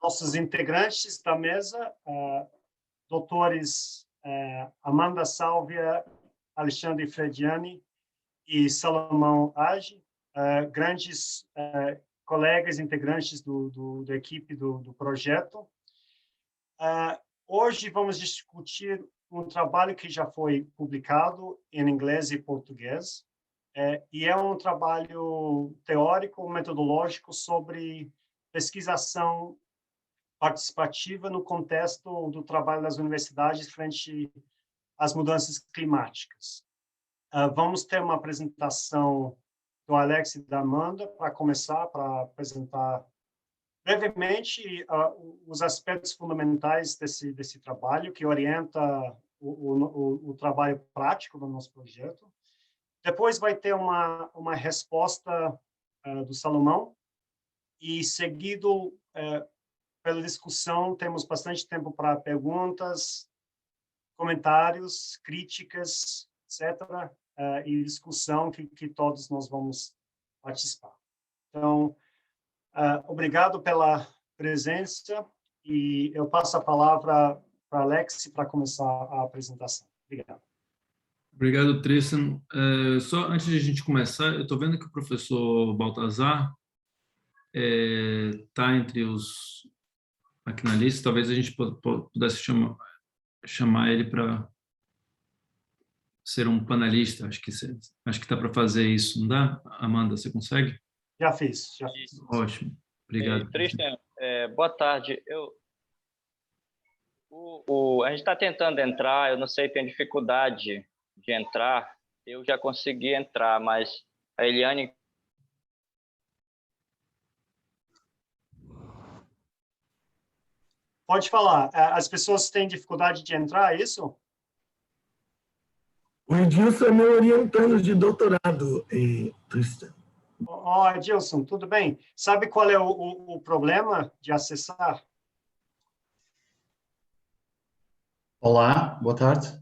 nossos integrantes da mesa, doutores Amanda Sálvia, Alexandre Frediani e Salomão Age, grandes colegas integrantes da equipe do projeto. Hoje vamos discutir um trabalho que já foi publicado em inglês e português, e é um trabalho teórico, metodológico sobre pesquisação participativa no contexto do trabalho das universidades frente às mudanças climáticas. Vamos ter uma apresentação do Alex e da Amanda para começar, para apresentar brevemente os aspectos fundamentais desse trabalho, que orienta o trabalho prático do nosso projeto. Depois vai ter uma resposta do Salomão, e seguido pela discussão, temos bastante tempo para perguntas, comentários, críticas, etc., e discussão que todos nós vamos participar. Então, obrigado pela presença, e eu passo a palavra para Alex para começar a apresentação. Obrigado. Obrigado, Tristan. Só antes de a gente começar, eu estou vendo que o professor Baltazar está entre os aqui na lista. Talvez a gente pudesse chamar ele para ser um panelista. Acho que está para fazer isso, não dá? Amanda, você consegue? Já fiz. Ótimo, obrigado. Tristan, boa tarde. A gente está tentando entrar, eu não sei, tem dificuldade de entrar. Eu já consegui entrar, mas a Eliane... Pode falar. As pessoas têm dificuldade de entrar, é isso? O Edilson é meu orientando de doutorado, Tristan. Edilson, tudo bem? Sabe qual é o problema de acessar? Olá, boa tarde.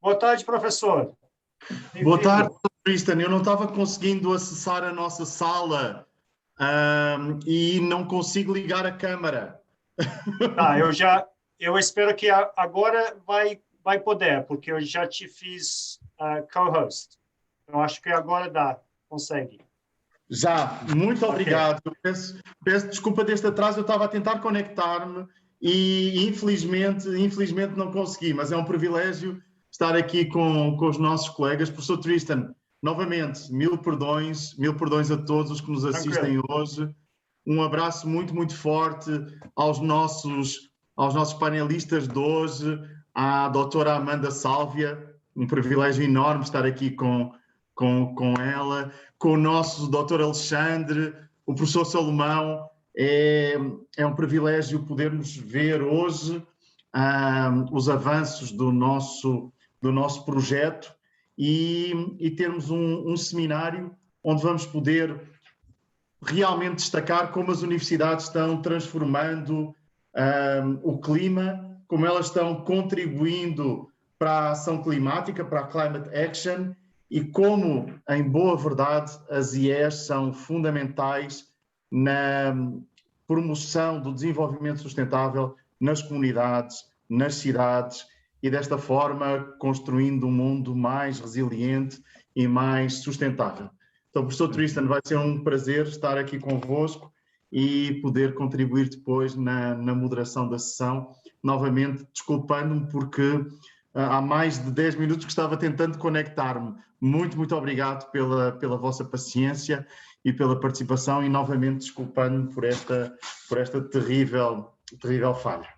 Boa tarde, professor. Boa tarde, Tristan. Eu não estava conseguindo acessar a nossa sala e não consigo ligar a câmara. Eu espero que agora vai poder, porque eu já te fiz co-host. Eu acho que agora consegue. Já, muito obrigado. Okay. Peço desculpa deste atraso, eu estava a tentar conectar-me e infelizmente não consegui, mas é um privilégio estar aqui com os nossos colegas. Professor Tristan, novamente, mil perdões a todos os que nos assistem hoje. Um abraço muito, muito forte aos nossos panelistas de hoje, à doutora Amanda Sálvia, um privilégio enorme estar aqui com ela, com o nosso doutor Alexandre, o professor Salomão. É um privilégio podermos ver hoje os avanços do nosso projeto e termos um seminário onde vamos poder realmente destacar como as universidades estão transformando o clima, como elas estão contribuindo para a ação climática, para a climate action, e como, em boa verdade, as IEs são fundamentais na promoção do desenvolvimento sustentável nas comunidades, nas cidades, e desta forma construindo um mundo mais resiliente e mais sustentável. Então, professor Tristan, vai ser um prazer estar aqui convosco e poder contribuir depois na moderação da sessão. Novamente, desculpando-me porque há mais de 10 minutos que estava tentando conectar-me. Muito, muito obrigado pela vossa paciência e pela participação e novamente desculpando-me por esta terrível falha.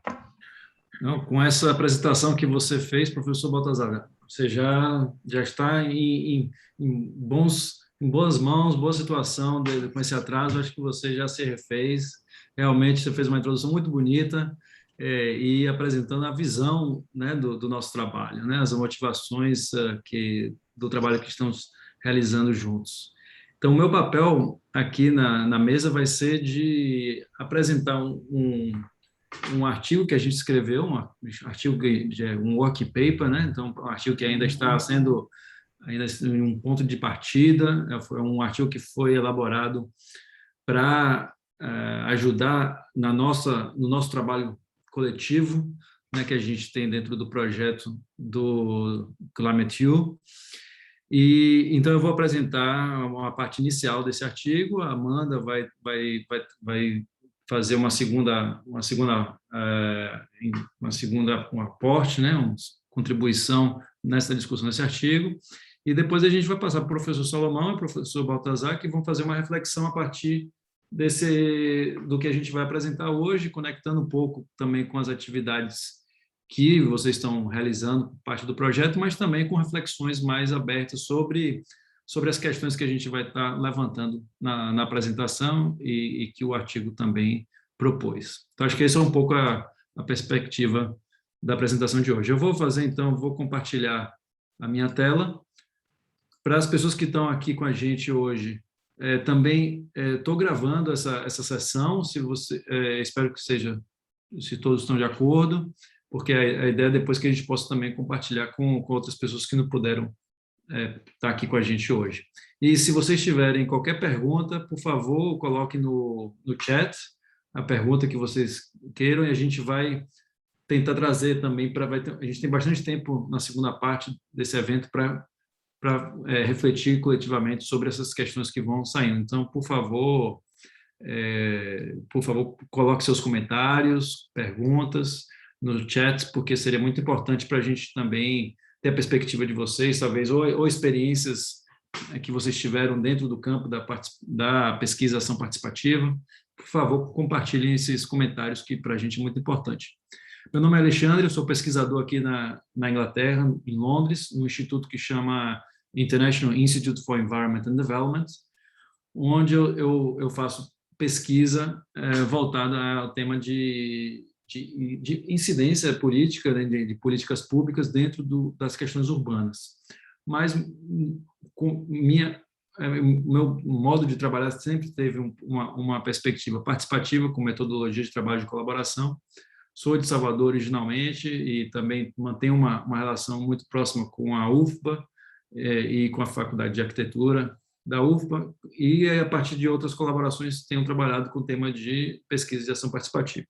Não, com essa apresentação que você fez, professor Baltazar, você já está em boas mãos, boa situação com esse atraso. Acho que você já se refez. Realmente, você fez uma introdução muito bonita e apresentando a visão, né, do nosso trabalho, né, as motivações do trabalho que estamos realizando juntos. Então, o meu papel aqui na mesa vai ser de apresentar um artigo que a gente escreveu, um work paper, né? Então, um artigo que ainda está sendo em um ponto de partida. Foi um artigo que foi elaborado para ajudar no nosso trabalho coletivo, né, que a gente tem dentro do projeto do Climate U. E então eu vou apresentar uma parte inicial desse artigo. A Amanda vai fazer um aporte, né, uma contribuição nessa discussão desse artigo. E depois a gente vai passar para o professor Salomão e o professor Baltazar, que vão fazer uma reflexão a partir do que a gente vai apresentar hoje, conectando um pouco também com as atividades que vocês estão realizando por parte do projeto, mas também com reflexões mais abertas sobre as questões que a gente vai estar levantando na apresentação e que o artigo também propôs. Então, acho que essa é um pouco a perspectiva da apresentação de hoje. Eu vou fazer, então, vou compartilhar a minha tela. Para as pessoas que estão aqui com a gente hoje, também estou gravando essa sessão, espero que seja, se todos estão de acordo, porque a ideia é depois que a gente possa também compartilhar com outras pessoas que não puderam estar aqui com a gente hoje. E se vocês tiverem qualquer pergunta, por favor, coloquem no chat a pergunta que vocês queiram e a gente vai tentar trazer também, a gente tem bastante tempo na segunda parte desse evento para refletir coletivamente sobre essas questões que vão saindo. Então, por favor, coloque seus comentários, perguntas no chat, porque seria muito importante para a gente também ter a perspectiva de vocês, talvez, ou experiências que vocês tiveram dentro do campo da pesquisação participativa. Por favor, compartilhem esses comentários, que para a gente é muito importante. Meu nome é Alexandre, eu sou pesquisador aqui na Inglaterra, em Londres, no instituto que chama International Institute for Environment and Development, onde eu faço pesquisa voltada ao tema de incidência política, né, de políticas públicas dentro das questões urbanas. Mas meu modo de trabalhar sempre teve uma perspectiva participativa, com metodologia de trabalho de colaboração. Sou de Salvador originalmente e também mantenho uma relação muito próxima com a UFBA e com a Faculdade de Arquitetura da UFBA, e a partir de outras colaborações tenho trabalhado com o tema de pesquisa de ação participativa.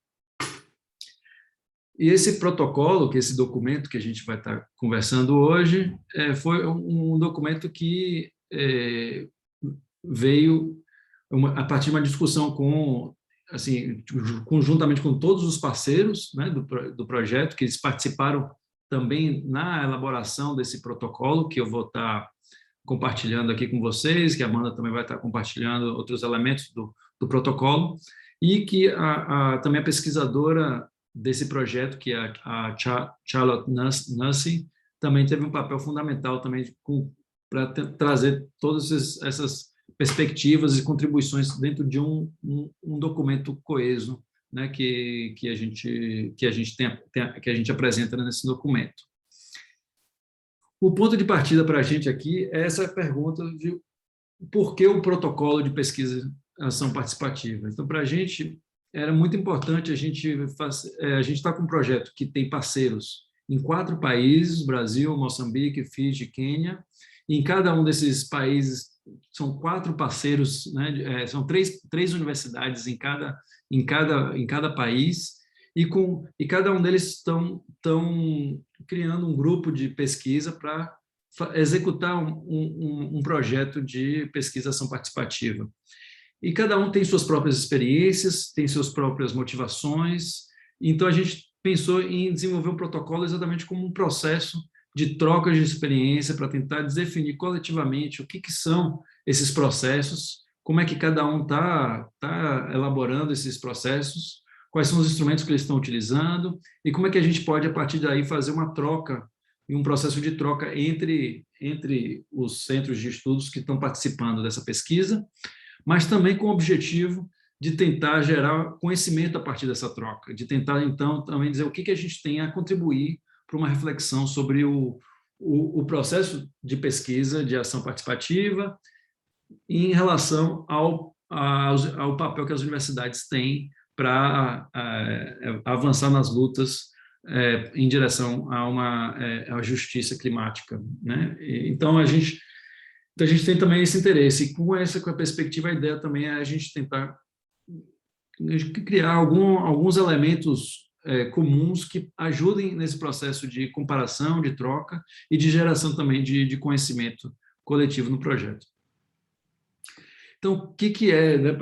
E esse protocolo, esse documento que a gente vai estar conversando hoje, foi um documento que veio a partir de uma discussão conjuntamente com todos os parceiros, né, do projeto, que eles participaram também na elaboração desse protocolo, que eu vou estar compartilhando aqui com vocês, que a Amanda também vai estar compartilhando outros elementos do protocolo, e que também a pesquisadora desse projeto, que é a Charlotte Nussey, também teve um papel fundamental também para trazer todas essas perspectivas e contribuições dentro de um documento coeso, né, que a gente apresenta nesse documento. O ponto de partida para a gente aqui é essa pergunta de por que o protocolo de pesquisa e ação participativa. Então, para a gente, era muito importante a gente está com um projeto que tem parceiros em 4 países, Brasil, Moçambique, Fiji, Quênia, e em cada um desses países são 4 parceiros, né, são três universidades em cada país, e cada um deles estão criando um grupo de pesquisa para executar um projeto de pesquisa-ação participativa. E cada um tem suas próprias experiências, tem suas próprias motivações, então a gente pensou em desenvolver um protocolo exatamente como um processo de troca de experiência para tentar definir coletivamente o que são esses processos, como é que cada um está elaborando esses processos, quais são os instrumentos que eles estão utilizando e como é que a gente pode, a partir daí, fazer uma troca e um processo de troca entre os centros de estudos que estão participando dessa pesquisa, mas também com o objetivo de tentar gerar conhecimento a partir dessa troca, de tentar, então, também dizer o que a gente tem a contribuir para uma reflexão sobre o processo de pesquisa, de ação participativa, em relação ao papel que as universidades têm para avançar nas lutas em direção à justiça climática, né? Então, a gente tem também esse interesse, e com a perspectiva, a ideia também é a gente tentar criar alguns elementos comuns que ajudem nesse processo de comparação, de troca e de geração também de conhecimento coletivo no projeto. Então, o que é, né,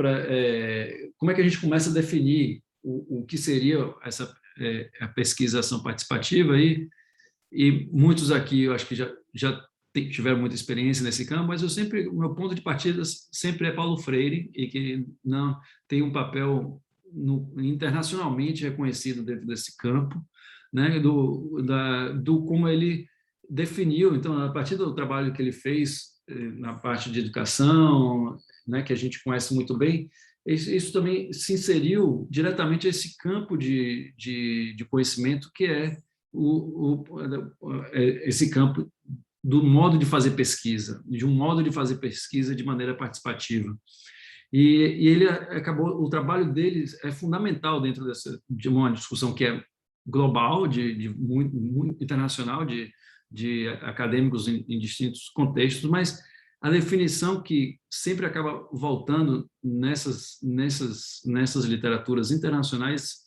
como é que a gente começa a definir o que seria a pesquisação participativa aí? E muitos aqui, eu acho que já tiveram muita experiência nesse campo, mas o meu ponto de partida sempre é Paulo Freire, e que não tem um papel internacionalmente reconhecido dentro desse campo, né, do como ele definiu. Então, a partir do trabalho que ele fez na parte de educação, né, que a gente conhece muito bem, isso também se inseriu diretamente a esse campo de conhecimento que é esse campo do modo de fazer pesquisa, de um modo de fazer pesquisa de maneira participativa. E ele acabou, o trabalho dele é fundamental dentro de uma discussão que é global, muito internacional, de acadêmicos em distintos contextos, mas a definição que sempre acaba voltando nessas literaturas internacionais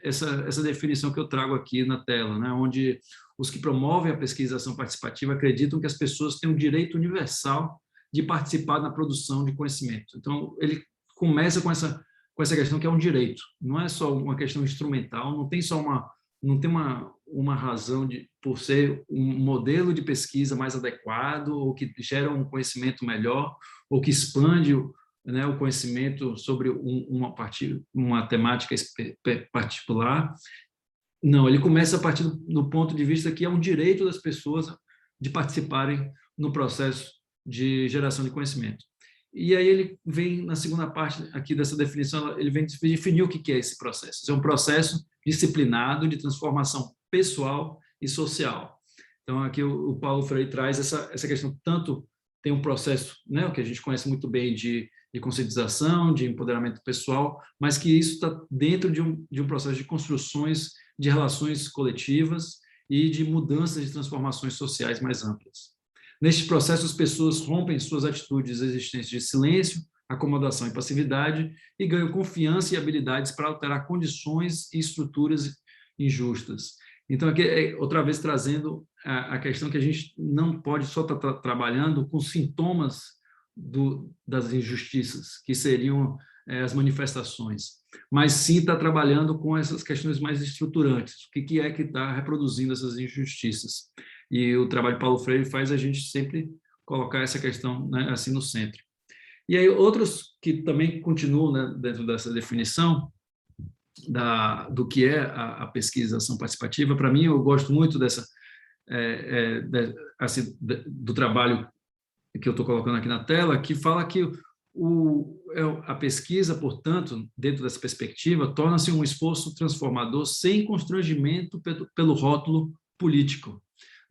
essa definição que eu trago aqui na tela, né, onde os que promovem a pesquisação participativa acreditam que as pessoas têm um direito universal de participar na produção de conhecimento. Então, ele começa com essa questão que é um direito, não é só uma questão instrumental, não tem uma razão por ser um modelo de pesquisa mais adequado, ou que gera um conhecimento melhor, ou que expande, né, o conhecimento sobre uma temática particular. Não, ele começa a partir do ponto de vista que é um direito das pessoas de participarem no processo de geração de conhecimento. E aí ele vem, na segunda parte aqui dessa definição, ele vem definir o que é esse processo. É um processo disciplinado de transformação pessoal e social. Então, aqui o Paulo Freire traz essa questão, tanto tem um processo, né, o que a gente conhece muito bem de conscientização, de empoderamento pessoal, mas que isso está dentro de um processo de construções de relações coletivas e de mudanças de transformações sociais mais amplas. Neste processo, as pessoas rompem suas atitudes existentes de silêncio, acomodação e passividade e ganham confiança e habilidades para alterar condições e estruturas injustas. Então, aqui, outra vez, trazendo a questão que a gente não pode só estar trabalhando com sintomas das injustiças, que seriam as manifestações, mas sim está trabalhando com essas questões mais estruturantes, o que é que está reproduzindo essas injustiças. E o trabalho de Paulo Freire faz a gente sempre colocar essa questão, né, assim no centro. E aí outros que também continuam, né, dentro dessa definição do que é a pesquisação participativa. Para mim, eu gosto muito do trabalho que eu estou colocando aqui na tela, que fala que a pesquisa, portanto, dentro dessa perspectiva, torna-se um esforço transformador sem constrangimento pelo rótulo político.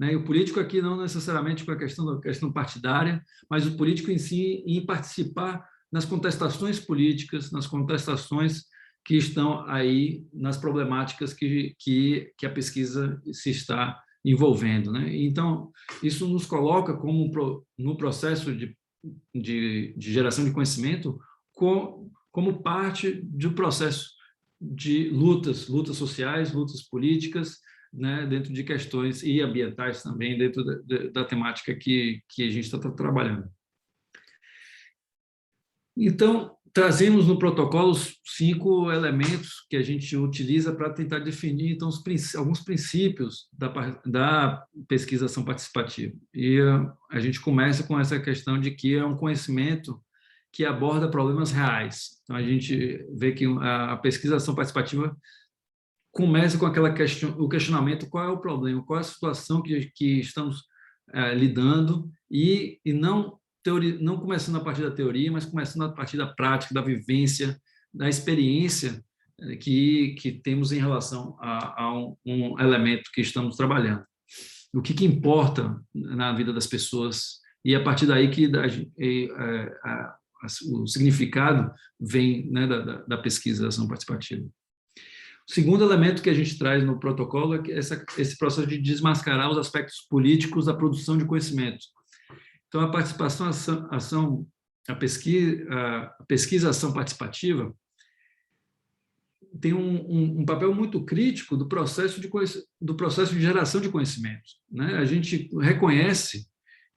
E o político aqui não necessariamente com a questão partidária, mas o político em si, em participar nas contestações políticas, nas contestações que estão aí, nas problemáticas que a pesquisa se está envolvendo. Então, isso nos coloca no processo de geração de conhecimento como parte do processo de lutas sociais, lutas políticas, né, dentro de questões e ambientais também, dentro da temática que a gente está trabalhando. Então, trazemos no protocolo 5 elementos que a gente utiliza para tentar definir então, alguns princípios da pesquisação participativa. E a gente começa com essa questão de que é um conhecimento que aborda problemas reais. Então, a gente vê que a pesquisação participativa começa com o questionamento: qual é o problema, qual é a situação que estamos lidando, e não começando a partir da teoria, mas começando a partir da prática, da vivência, da experiência que temos em relação a um elemento que estamos trabalhando. O que importa na vida das pessoas, e a partir daí que o significado vem, né, da pesquisação participativa. O segundo elemento que a gente traz no protocolo é esse processo de desmascarar os aspectos políticos da produção de conhecimento. Então, a participação, ação a pesquisa ação participativa tem um papel muito crítico do processo de geração de conhecimento, né? A gente reconhece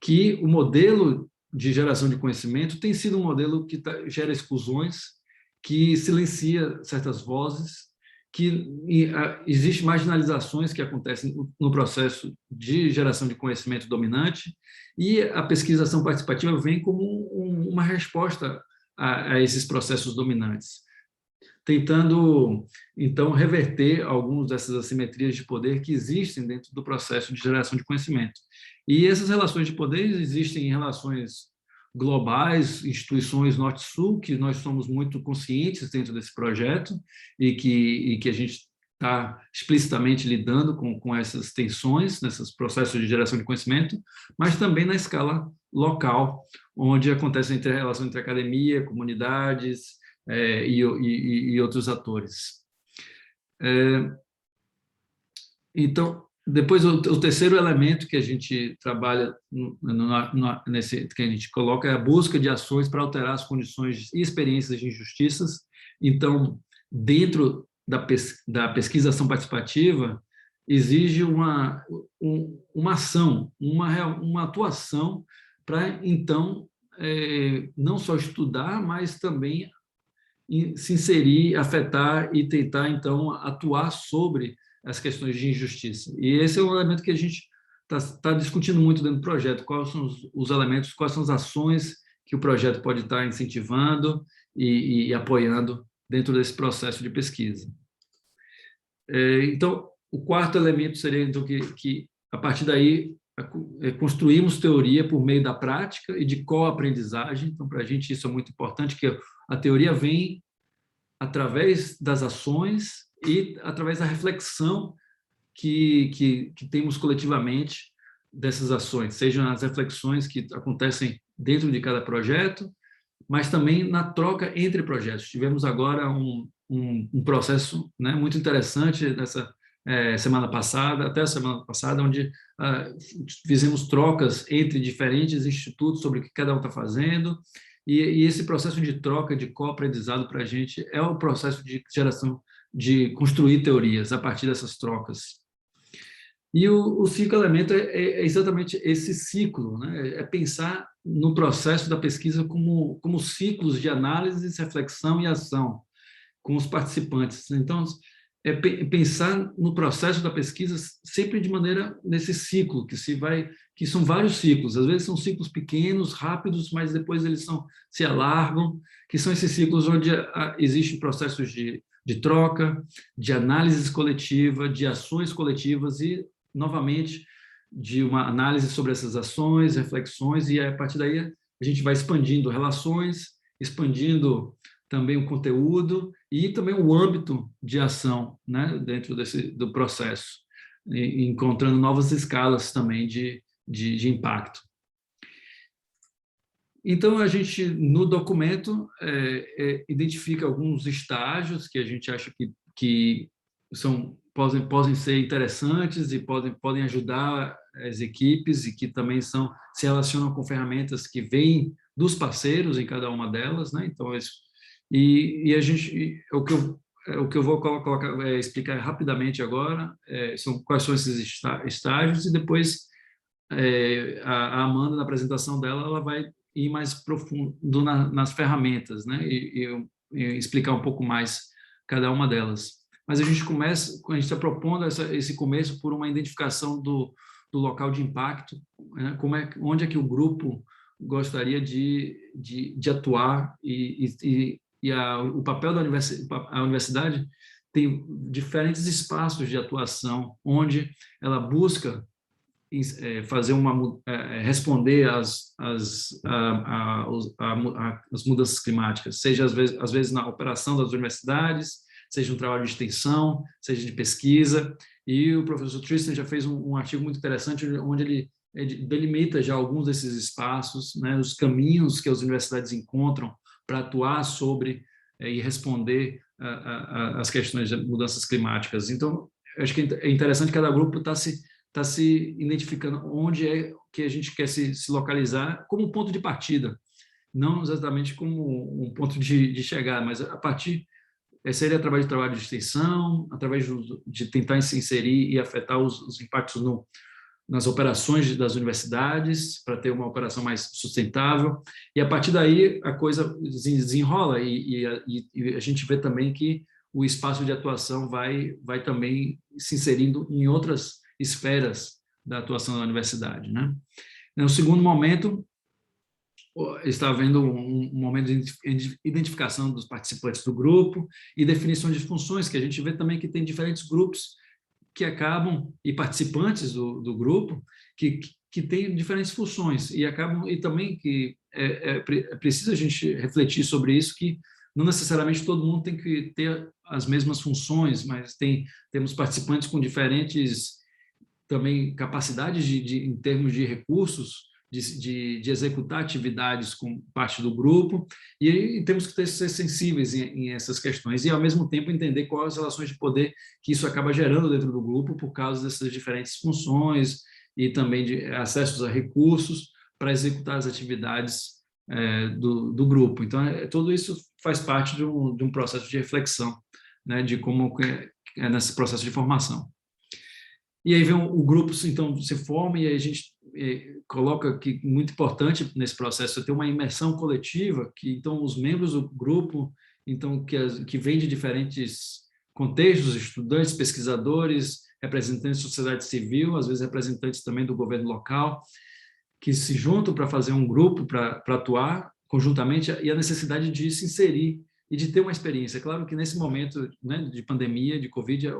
que o modelo de geração de conhecimento tem sido um modelo que gera exclusões, que silencia certas vozes, que existem marginalizações que acontecem no processo de geração de conhecimento dominante, e a pesquisação participativa vem como uma resposta a esses processos dominantes, tentando, então, reverter algumas dessas assimetrias de poder que existem dentro do processo de geração de conhecimento. E essas relações de poder existem em relações globais, instituições norte-sul, que nós somos muito conscientes dentro desse projeto e que a gente está explicitamente lidando com essas tensões, nesses processos de geração de conhecimento, mas também na escala local, onde acontece a relação entre academia, comunidades, e outros atores. Então, depois o terceiro elemento que a gente trabalha nesse que a gente coloca é a busca de ações para alterar as condições e experiências de injustiças. Então, dentro da pesquisação participativa, exige uma ação, uma atuação para, então, não só estudar, mas também se inserir, afetar e tentar, então, atuar sobre as questões de injustiça. E esse é um elemento que a gente está discutindo muito dentro do projeto, quais são os elementos, quais são as ações que o projeto pode estar incentivando e apoiando dentro desse processo de pesquisa. Então, o quarto elemento seria, então, que a partir daí, construímos teoria por meio da prática e de co-aprendizagem. Então, para a gente isso é muito importante, que a teoria vem através das ações e através da reflexão que temos coletivamente dessas ações, sejam as reflexões que acontecem dentro de cada projeto, mas também na troca entre projetos. Tivemos agora um processo, né, muito interessante nessa semana passada, até a semana passada, onde fizemos trocas entre diferentes institutos sobre o que cada um está fazendo, e esse processo de troca, de co-aprendizado para a gente é o processo de geração, de construir teorias a partir dessas trocas. E o cinco elemento é exatamente esse ciclo, né? É pensar no processo da pesquisa como ciclos de análise, reflexão e ação com os participantes. Então, pensar no processo da pesquisa sempre de maneira nesse ciclo, que são vários ciclos, às vezes são ciclos pequenos, rápidos, mas depois eles se alargam, que são esses ciclos onde existem processos de troca, de análise coletiva, de ações coletivas e, novamente, de uma análise sobre essas ações, reflexões, e a partir daí a gente vai expandindo relações, expandindo também o conteúdo e também o âmbito de ação, né, dentro do processo, encontrando novas escalas também de impacto. Então, a gente, no documento, identifica alguns estágios que a gente acha que podem ser interessantes e podem ajudar as equipes e que também se relacionam com ferramentas que vêm dos parceiros em cada uma delas, né? Então, a gente, o que eu vou explicar rapidamente agora quais são esses estágios, e depois a Amanda, na apresentação dela, ela vai ir mais profundo nas ferramentas, né? E explicar um pouco mais cada uma delas. Mas a gente está propondo esse começo por uma identificação do local de impacto, né? Onde é que o grupo gostaria de atuar, o papel da universidade tem diferentes espaços de atuação, onde ela busca responder às mudanças climáticas, seja às vezes na operação das universidades, seja um trabalho de extensão, seja de pesquisa. E o professor Tristan já fez um artigo muito interessante, onde ele delimita já alguns desses espaços, né, os caminhos que as universidades encontram para atuar sobre e responder às questões de mudanças climáticas. Então, acho que é interessante cada grupo está se identificando onde é que a gente quer se localizar como um ponto de partida. não exatamente como um ponto de chegada, mas a partir seria através do trabalho de extensão, através de tentar se inserir e afetar os impactos nas operações das universidades, para ter uma operação mais sustentável, e a partir daí a coisa desenrola, e a gente vê também que o espaço de atuação vai também se inserindo em outras esferas da atuação da universidade, né? No segundo momento, está havendo um momento de identificação dos participantes do grupo e definição de funções, que a gente vê também que tem diferentes grupos que acabam, e participantes do grupo, que têm diferentes funções, e acabam, e também que é preciso a gente refletir sobre isso, que não necessariamente todo mundo tem que ter as mesmas funções, mas temos participantes com diferentes também capacidades em termos de recursos, de executar atividades com parte do grupo, e temos que ser sensíveis em essas questões, e ao mesmo tempo entender quais as relações de poder que isso acaba gerando dentro do grupo por causa dessas diferentes funções e também de acessos a recursos para executar as atividades do grupo. Então, tudo isso faz parte de um processo de reflexão, né, de como é nesse processo de formação. E aí vem o grupo, então, se forma, e aí a gente coloca que muito importante nesse processo é ter uma imersão coletiva, que então os membros do grupo, então que vêm de diferentes contextos, estudantes, pesquisadores, representantes da sociedade civil, às vezes representantes também do governo local, que se juntam para fazer um grupo, para atuar conjuntamente, e a necessidade de se inserir e de ter uma experiência. Claro que nesse momento, né, de pandemia, de Covid, é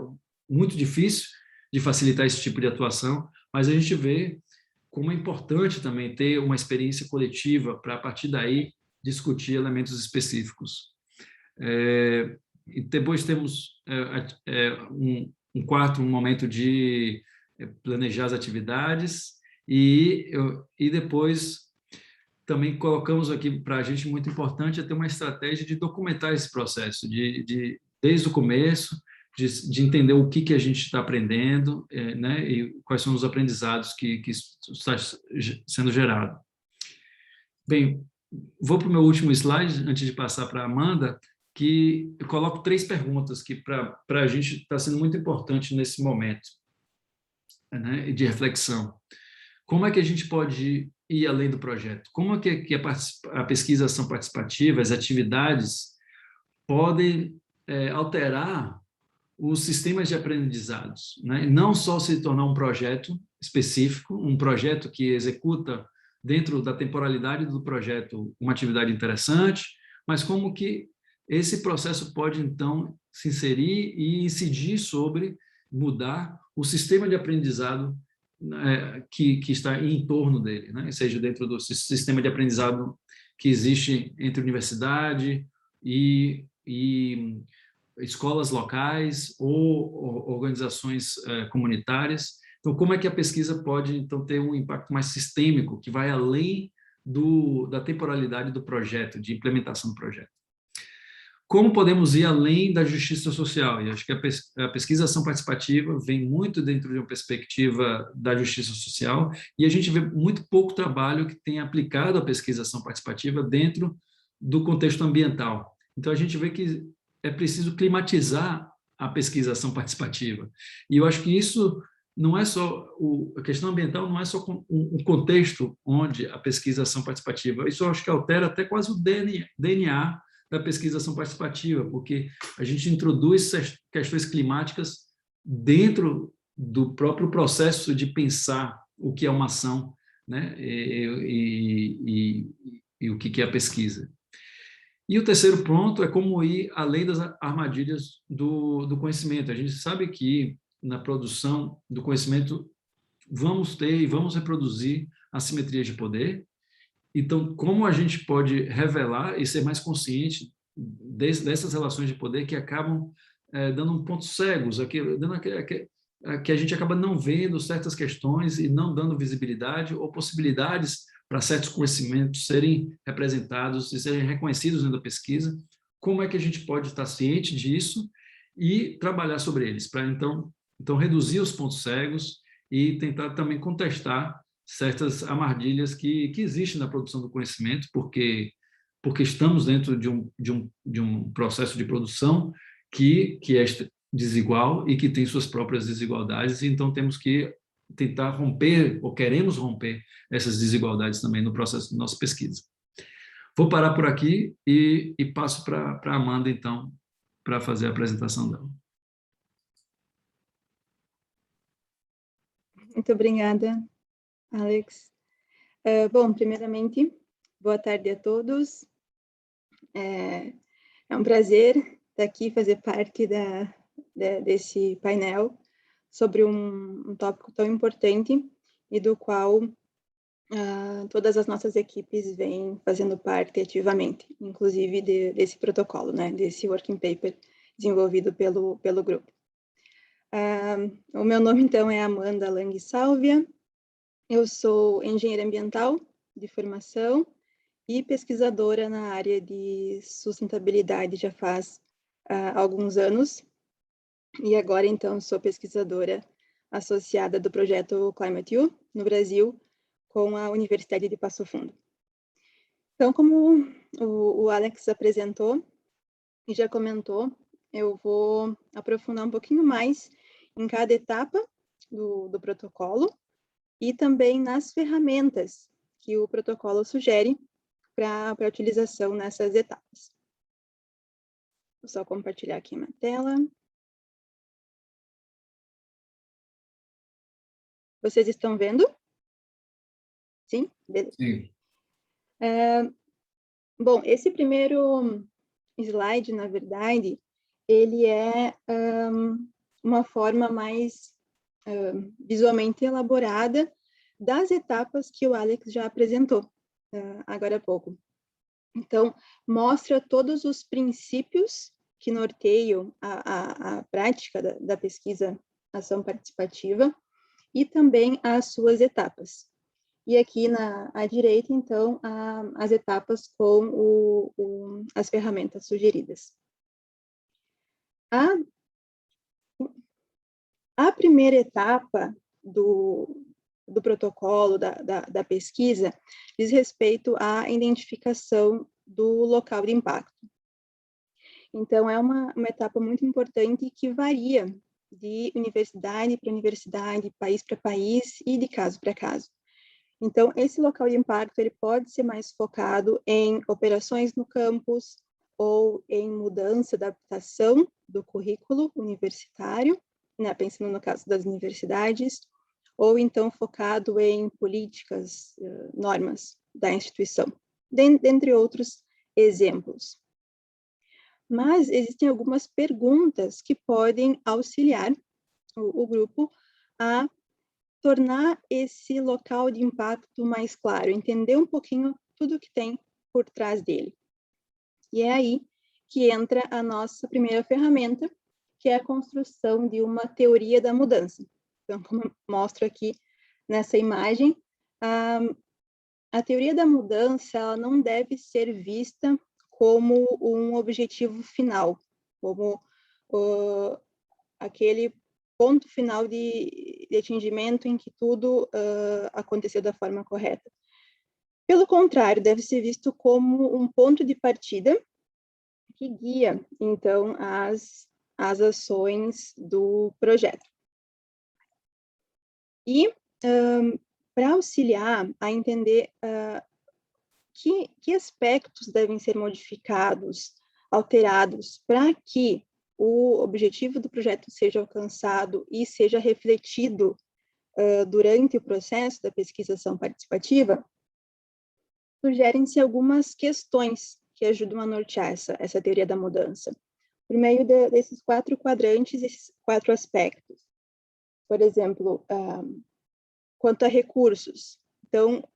muito difícil de facilitar esse tipo de atuação, mas a gente vê como é importante também ter uma experiência coletiva para, a partir daí, discutir elementos específicos. E depois temos um momento de planejar as atividades, e depois também colocamos aqui para a gente muito importante ter uma estratégia de documentar esse processo, desde o começo, de entender o que a gente está aprendendo, né, e quais são os aprendizados que está sendo gerado. Bem, vou para o meu último slide, antes de passar para a Amanda, que eu coloco 3 perguntas que para a gente está sendo muito importante nesse momento, né, de reflexão. Como é que a gente pode ir além do projeto? Como é que a pesquisação participativa, as atividades, podem alterar os sistemas de aprendizados, né? Não só se tornar um projeto específico, um projeto que executa dentro da temporalidade do projeto uma atividade interessante, mas como que esse processo pode, então, se inserir e incidir sobre mudar o sistema de aprendizado que está em torno dele, né? Seja dentro do sistema de aprendizado que existe entre universidade e escolas locais ou organizações comunitárias. Então, como é que a pesquisa pode, então, ter um impacto mais sistêmico, que vai além da temporalidade do projeto, de implementação do projeto? Como podemos ir além da justiça social? E acho que a pesquisação participativa vem muito dentro de uma perspectiva da justiça social, e a gente vê muito pouco trabalho que tenha aplicado a pesquisação participativa dentro do contexto ambiental. Então, a gente vê que é preciso climatizar a pesquisação participativa. E eu acho que isso não é só... a questão ambiental não é só um contexto onde a pesquisação participativa... Isso eu acho que altera até quase o DNA da pesquisação participativa, porque a gente introduz questões climáticas dentro do próprio processo de pensar o que é uma ação, né? E o que é a pesquisa. E o terceiro ponto é como ir além das armadilhas do conhecimento. A gente sabe que na produção do conhecimento vamos ter e vamos reproduzir assimetrias de poder. Então, como a gente pode revelar e ser mais consciente dessas relações de poder que acabam dando pontos cegos, que a gente acaba não vendo certas questões e não dando visibilidade ou possibilidades para certos conhecimentos serem representados e serem reconhecidos dentro da pesquisa. Como é que a gente pode estar ciente disso e trabalhar sobre eles, para então reduzir os pontos cegos e tentar também contestar certas armadilhas que existem na produção do conhecimento, porque porque estamos dentro de um processo de produção que é desigual e que tem suas próprias desigualdades, então temos que tentar romper, ou queremos romper, essas desigualdades também no processo da nossa pesquisa. Vou parar por aqui e passo para a Amanda, então, para fazer a apresentação dela. Muito obrigada, Alex. Bom, primeiramente, boa tarde a todos. É um prazer estar aqui, fazer parte desse painel sobre um tópico tão importante e do qual todas as nossas equipes vêm fazendo parte ativamente, inclusive desse protocolo, né, desse working paper desenvolvido pelo grupo. O meu nome, então, é Amanda Lang Sálvia. Eu sou engenheira ambiental de formação e pesquisadora na área de sustentabilidade já faz alguns anos. E agora, então, sou pesquisadora associada do projeto Climate U, no Brasil, com a Universidade de Passo Fundo. Então, como o Alex apresentou e já comentou, eu vou aprofundar um pouquinho mais em cada etapa do protocolo e também nas ferramentas que o protocolo sugere para a utilização nessas etapas. Vou só compartilhar aqui uma tela. Vocês estão vendo? Sim? Beleza. Sim. Bom, esse primeiro slide, na verdade, ele é uma forma mais visualmente elaborada das etapas que o Alex já apresentou agora há pouco. Então, mostra todos os princípios que norteiam a prática da pesquisa ação participativa e também as suas etapas. E aqui à direita, então, as etapas com as ferramentas sugeridas. A primeira etapa do protocolo, da pesquisa, diz respeito à identificação do local de impacto. Então, é uma etapa muito importante que varia de universidade para universidade, país para país e de caso para caso. Então, esse local de impacto ele pode ser mais focado em operações no campus ou em mudança, adaptação do currículo universitário, né, pensando no caso das universidades, ou então focado em políticas, normas da instituição, dentre outros exemplos. Mas existem algumas perguntas que podem auxiliar o grupo a tornar esse local de impacto mais claro, entender um pouquinho tudo que tem por trás dele. E é aí que entra a nossa primeira ferramenta, que é a construção de uma teoria da mudança. Então, como eu mostro aqui nessa imagem, a teoria da mudança ela não deve ser vista como um objetivo final, como aquele ponto final de atingimento em que tudo aconteceu da forma correta. Pelo contrário, deve ser visto como um ponto de partida que guia, então, as ações do projeto. E, para auxiliar a entender que aspectos devem ser modificados, alterados, para que o objetivo do projeto seja alcançado e seja refletido durante o processo da pesquisação participativa, sugerem-se algumas questões que ajudam a nortear essa teoria da mudança, por meio desses 4 quadrantes, esses 4 aspectos. Por exemplo, quanto a recursos, então,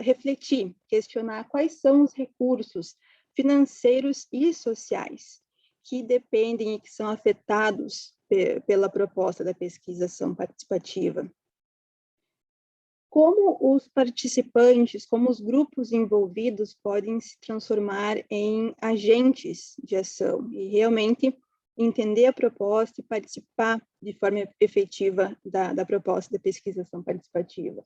refletir, questionar quais são os recursos financeiros e sociais que dependem e que são afetados pela proposta da pesquisação participativa. Como os participantes, como os grupos envolvidos podem se transformar em agentes de ação e realmente entender a proposta e participar de forma efetiva da proposta da pesquisação participativa.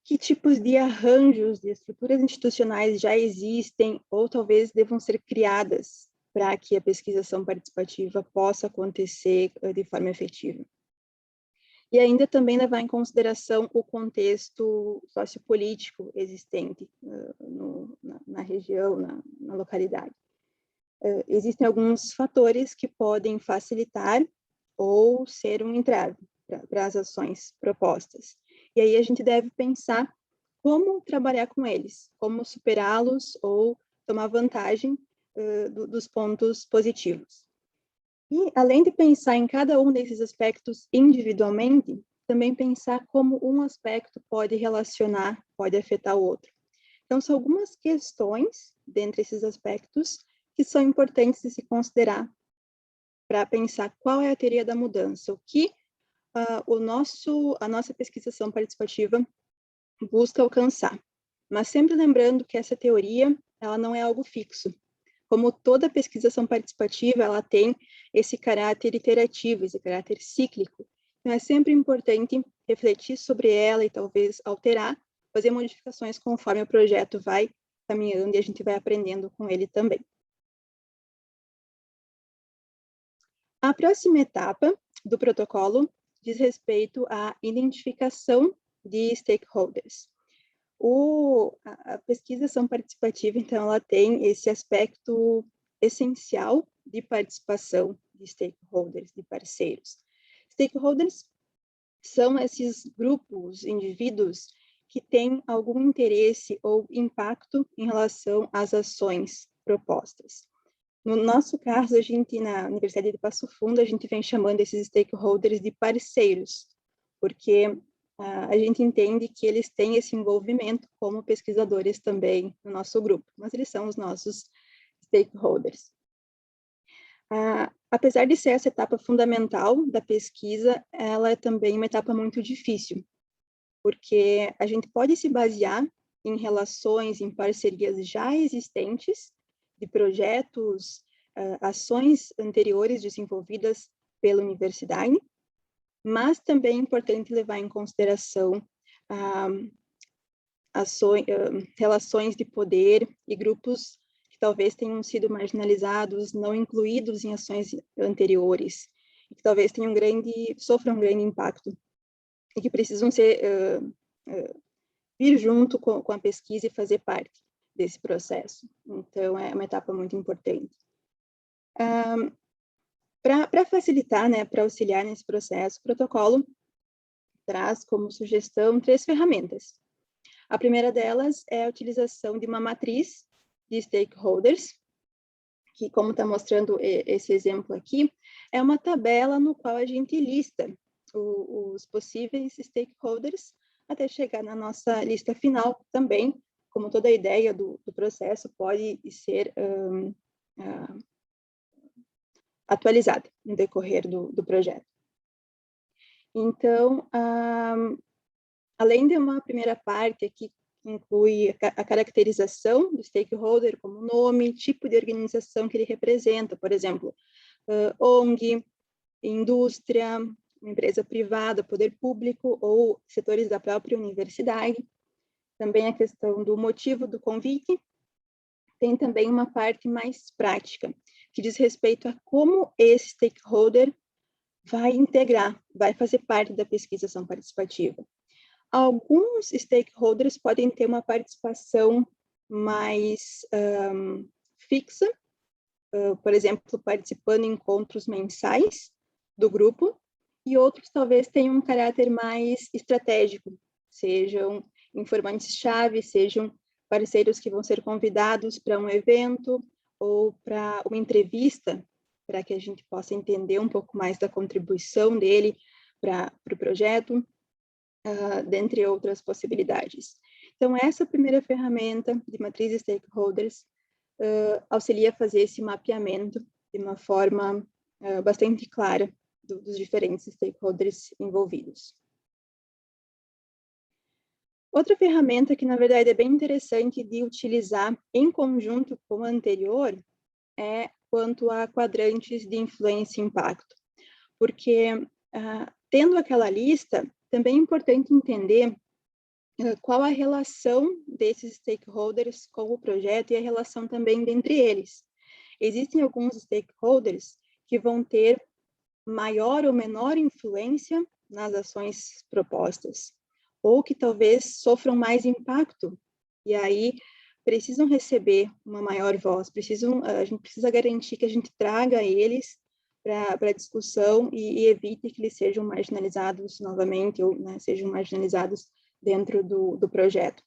que tipos de arranjos, de estruturas institucionais já existem ou talvez devam ser criadas para que a pesquisação participativa possa acontecer de forma efetiva. E ainda também levar em consideração o contexto sociopolítico existente na região, na localidade. Existem alguns fatores que podem facilitar ou ser um entrave para as ações propostas. E aí a gente deve pensar como trabalhar com eles, como superá-los ou tomar vantagem dos pontos positivos. E, além de pensar em cada um desses aspectos individualmente, também pensar como um aspecto pode relacionar, pode afetar o outro. Então, são algumas questões, dentre esses aspectos, que são importantes de se considerar para pensar qual é a teoria da mudança, o que a nossa pesquisação participativa busca alcançar. Mas sempre lembrando que essa teoria, ela não é algo fixo. Como toda pesquisação participativa, ela tem esse caráter iterativo, esse caráter cíclico. Então, é sempre importante refletir sobre ela e talvez alterar, fazer modificações conforme o projeto vai caminhando e a gente vai aprendendo com ele também. A próxima etapa do protocolo diz respeito à identificação de stakeholders. A pesquisação participativa, então, ela tem esse aspecto essencial de participação de stakeholders, de parceiros. Stakeholders são esses grupos, indivíduos, que têm algum interesse ou impacto em relação às ações propostas. No nosso caso, a gente, na Universidade de Passo Fundo, a gente vem chamando esses stakeholders de parceiros, porque a gente entende que eles têm esse envolvimento como pesquisadores também no nosso grupo, mas eles são os nossos stakeholders. Apesar de ser essa etapa fundamental da pesquisa, ela é também uma etapa muito difícil, porque a gente pode se basear em relações, em parcerias já existentes, de projetos, ações anteriores desenvolvidas pela universidade, mas também é importante levar em consideração relações de poder e grupos que talvez tenham sido marginalizados, não incluídos em ações anteriores, e que talvez sofram um grande impacto, e que precisam vir junto com a pesquisa e fazer parte desse processo. Então, é uma etapa muito importante. Para facilitar, para auxiliar nesse processo, o protocolo traz como sugestão 3 ferramentas. A primeira delas é a utilização de uma matriz de stakeholders, que, como está mostrando esse exemplo aqui, é uma tabela no qual a gente lista os possíveis stakeholders até chegar na nossa lista final também, como toda a ideia do processo pode ser atualizada no decorrer do projeto. Então, além de uma primeira parte aqui, que inclui a caracterização do stakeholder, como nome, tipo de organização que ele representa, por exemplo, ONG, indústria, empresa privada, poder público ou setores da própria universidade. Também a questão do motivo do convite. Tem também uma parte mais prática, que diz respeito a como esse stakeholder vai integrar, vai fazer parte da pesquisação participativa. Alguns stakeholders podem ter uma participação mais fixa, por exemplo, participando em encontros mensais do grupo, e outros talvez tenham um caráter mais estratégico, sejam informantes-chave, sejam parceiros que vão ser convidados para um evento ou para uma entrevista, para que a gente possa entender um pouco mais da contribuição dele para o projeto, dentre outras possibilidades. Então, essa primeira ferramenta de matriz de stakeholders auxilia a fazer esse mapeamento de uma forma bastante clara dos diferentes stakeholders envolvidos. Outra ferramenta que, na verdade, é bem interessante de utilizar em conjunto com a anterior é quanto a quadrantes de influência e impacto. Porque, tendo aquela lista, também é importante entender qual a relação desses stakeholders com o projeto e a relação também dentre eles. Existem alguns stakeholders que vão ter maior ou menor influência nas ações propostas, ou que talvez sofram mais impacto, e aí precisam receber uma maior voz, a gente precisa garantir que a gente traga eles para a discussão e evite que eles sejam marginalizados novamente, ou né, sejam marginalizados dentro do projeto.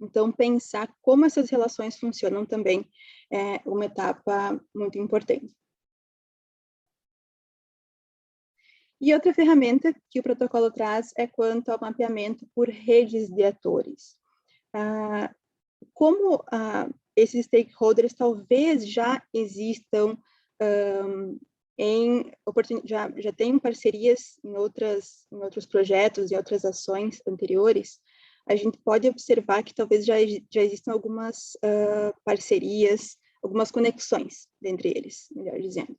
Então, pensar como essas relações funcionam também é uma etapa muito importante. E outra ferramenta que o protocolo traz é quanto ao mapeamento por redes de atores. Como esses stakeholders talvez já existam já tenham parcerias em outros projetos e outras ações anteriores, a gente pode observar que talvez já existam algumas parcerias, algumas conexões dentre eles, melhor dizendo.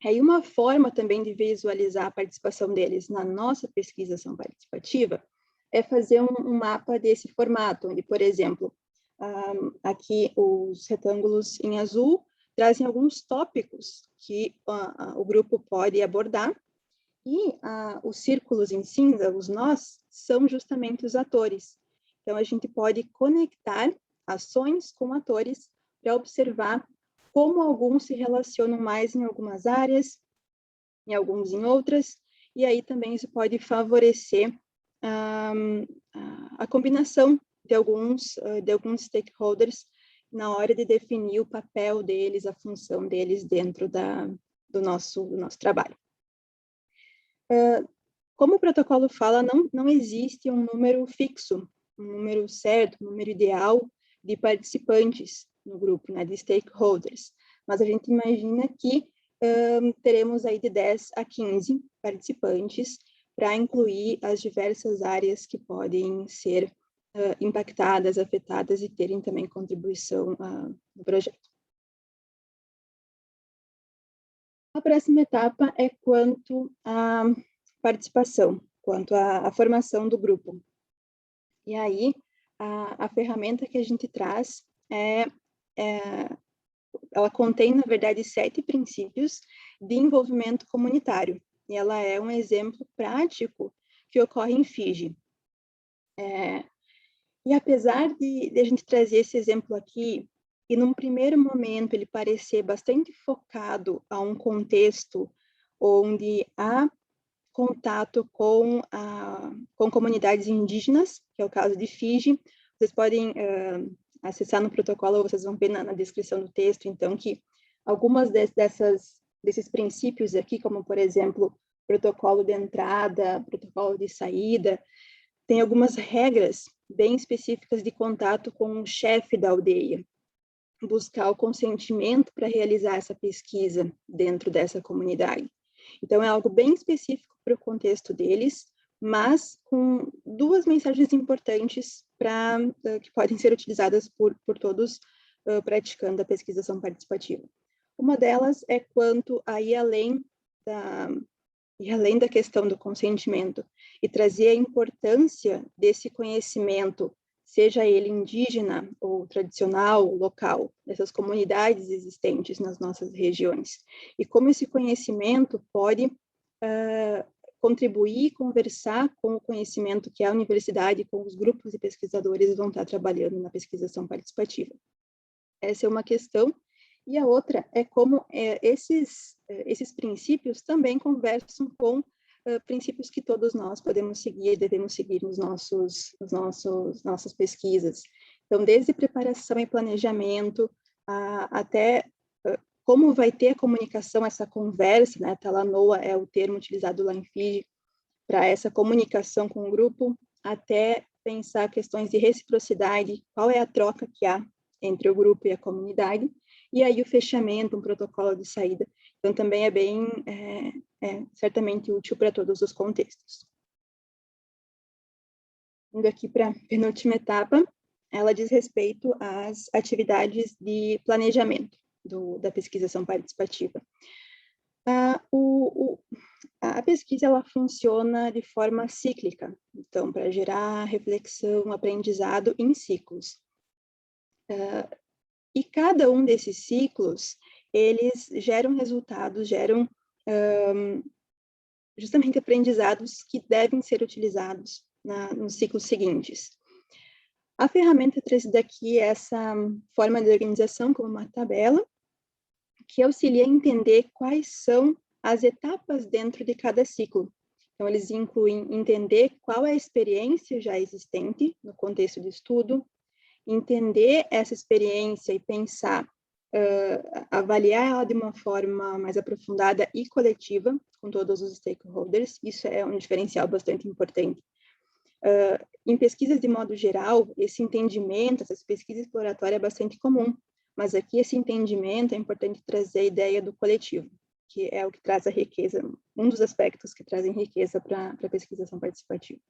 E uma forma também de visualizar a participação deles na nossa pesquisação participativa é fazer um mapa desse formato, onde, por exemplo, aqui os retângulos em azul trazem alguns tópicos que o grupo pode abordar, e os círculos em cinza, os nós, são justamente os atores. Então, a gente pode conectar ações com atores para observar como alguns se relacionam mais em algumas áreas, em alguns em outras, e aí também isso pode favorecer a combinação de alguns stakeholders na hora de definir o papel deles, a função deles dentro do nosso trabalho. Como o protocolo fala, não existe um número fixo, um número certo, um número ideal de participantes no grupo, né, de stakeholders, mas a gente imagina que teremos aí de 10 a 15 participantes para incluir as diversas áreas que podem ser impactadas, afetadas e terem também contribuição no projeto. A próxima etapa é quanto à participação, quanto à formação do grupo. E aí, a ferramenta que a gente traz ela contém, na verdade, 7 princípios de envolvimento comunitário, e ela é um exemplo prático que ocorre em Fiji. E apesar de a gente trazer esse exemplo aqui, e num primeiro momento ele parecer bastante focado a um contexto onde há contato com comunidades indígenas, que é o caso de Fiji, vocês podem acessar no protocolo, vocês vão ver na descrição do texto, então, que algumas desses princípios aqui, como, por exemplo, protocolo de entrada, protocolo de saída, tem algumas regras bem específicas de contato com o chefe da aldeia, buscar o consentimento para realizar essa pesquisa dentro dessa comunidade. Então, é algo bem específico para o contexto deles, mas com 2 mensagens importantes que podem ser utilizadas por todos praticando a pesquisação participativa. Uma delas é quanto a ir além da questão do consentimento e trazer a importância desse conhecimento, seja ele indígena ou tradicional, local, dessas comunidades existentes nas nossas regiões. E como esse conhecimento pode contribuir, conversar com o conhecimento que a universidade, com os grupos de pesquisadores vão estar trabalhando na pesquisação participativa. Essa é uma questão. E a outra é como esses princípios também conversam com princípios que todos nós podemos seguir, devemos seguir nas nossas pesquisas. Então, desde preparação e planejamento, até como vai ter a comunicação, essa conversa, né? Talanoa é o termo utilizado lá em Fiji para essa comunicação com o grupo, até pensar questões de reciprocidade, qual é a troca que há entre o grupo e a comunidade, e aí o fechamento, um protocolo de saída. Então, também é certamente útil para todos os contextos. Indo aqui para a penúltima etapa, ela diz respeito às atividades de planejamento da pesquisação participativa. A A pesquisa ela funciona de forma cíclica, então, para gerar reflexão, aprendizado em ciclos. E cada um desses ciclos, eles geram resultados, geram justamente aprendizados que devem ser utilizados nos ciclos seguintes. A ferramenta trazida aqui é essa forma de organização como uma tabela, que auxilia a entender quais são as etapas dentro de cada ciclo. Então, eles incluem entender qual é a experiência já existente no contexto de estudo, entender essa experiência e pensar, avaliar ela de uma forma mais aprofundada e coletiva, com todos os stakeholders. Isso é um diferencial bastante importante. Em pesquisas de modo geral, esse entendimento, essa pesquisa exploratória é bastante comum, mas aqui esse entendimento é importante trazer a ideia do coletivo, que é o que traz a riqueza, um dos aspectos que trazem riqueza para a pesquisação participativa.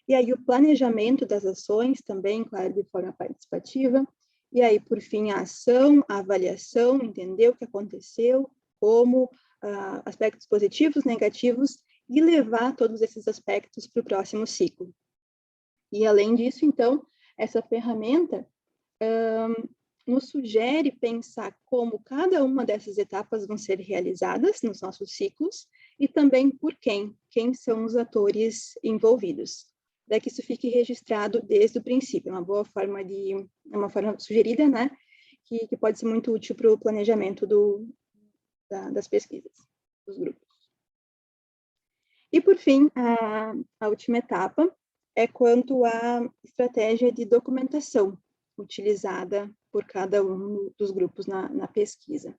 E aí o planejamento das ações também, claro, de forma participativa, e aí, por fim, a ação, a avaliação, entender o que aconteceu, como aspectos positivos, negativos, e levar todos esses aspectos para o próximo ciclo. E, além disso, então, essa ferramenta nos sugere pensar como cada uma dessas etapas vão ser realizadas nos nossos ciclos e também por quem são os atores envolvidos, para que isso fique registrado desde o princípio. É uma forma sugerida, né, que pode ser muito útil para o planejamento das pesquisas, dos grupos. E, por fim, a última etapa é quanto à estratégia de documentação utilizada por cada um dos grupos na pesquisa.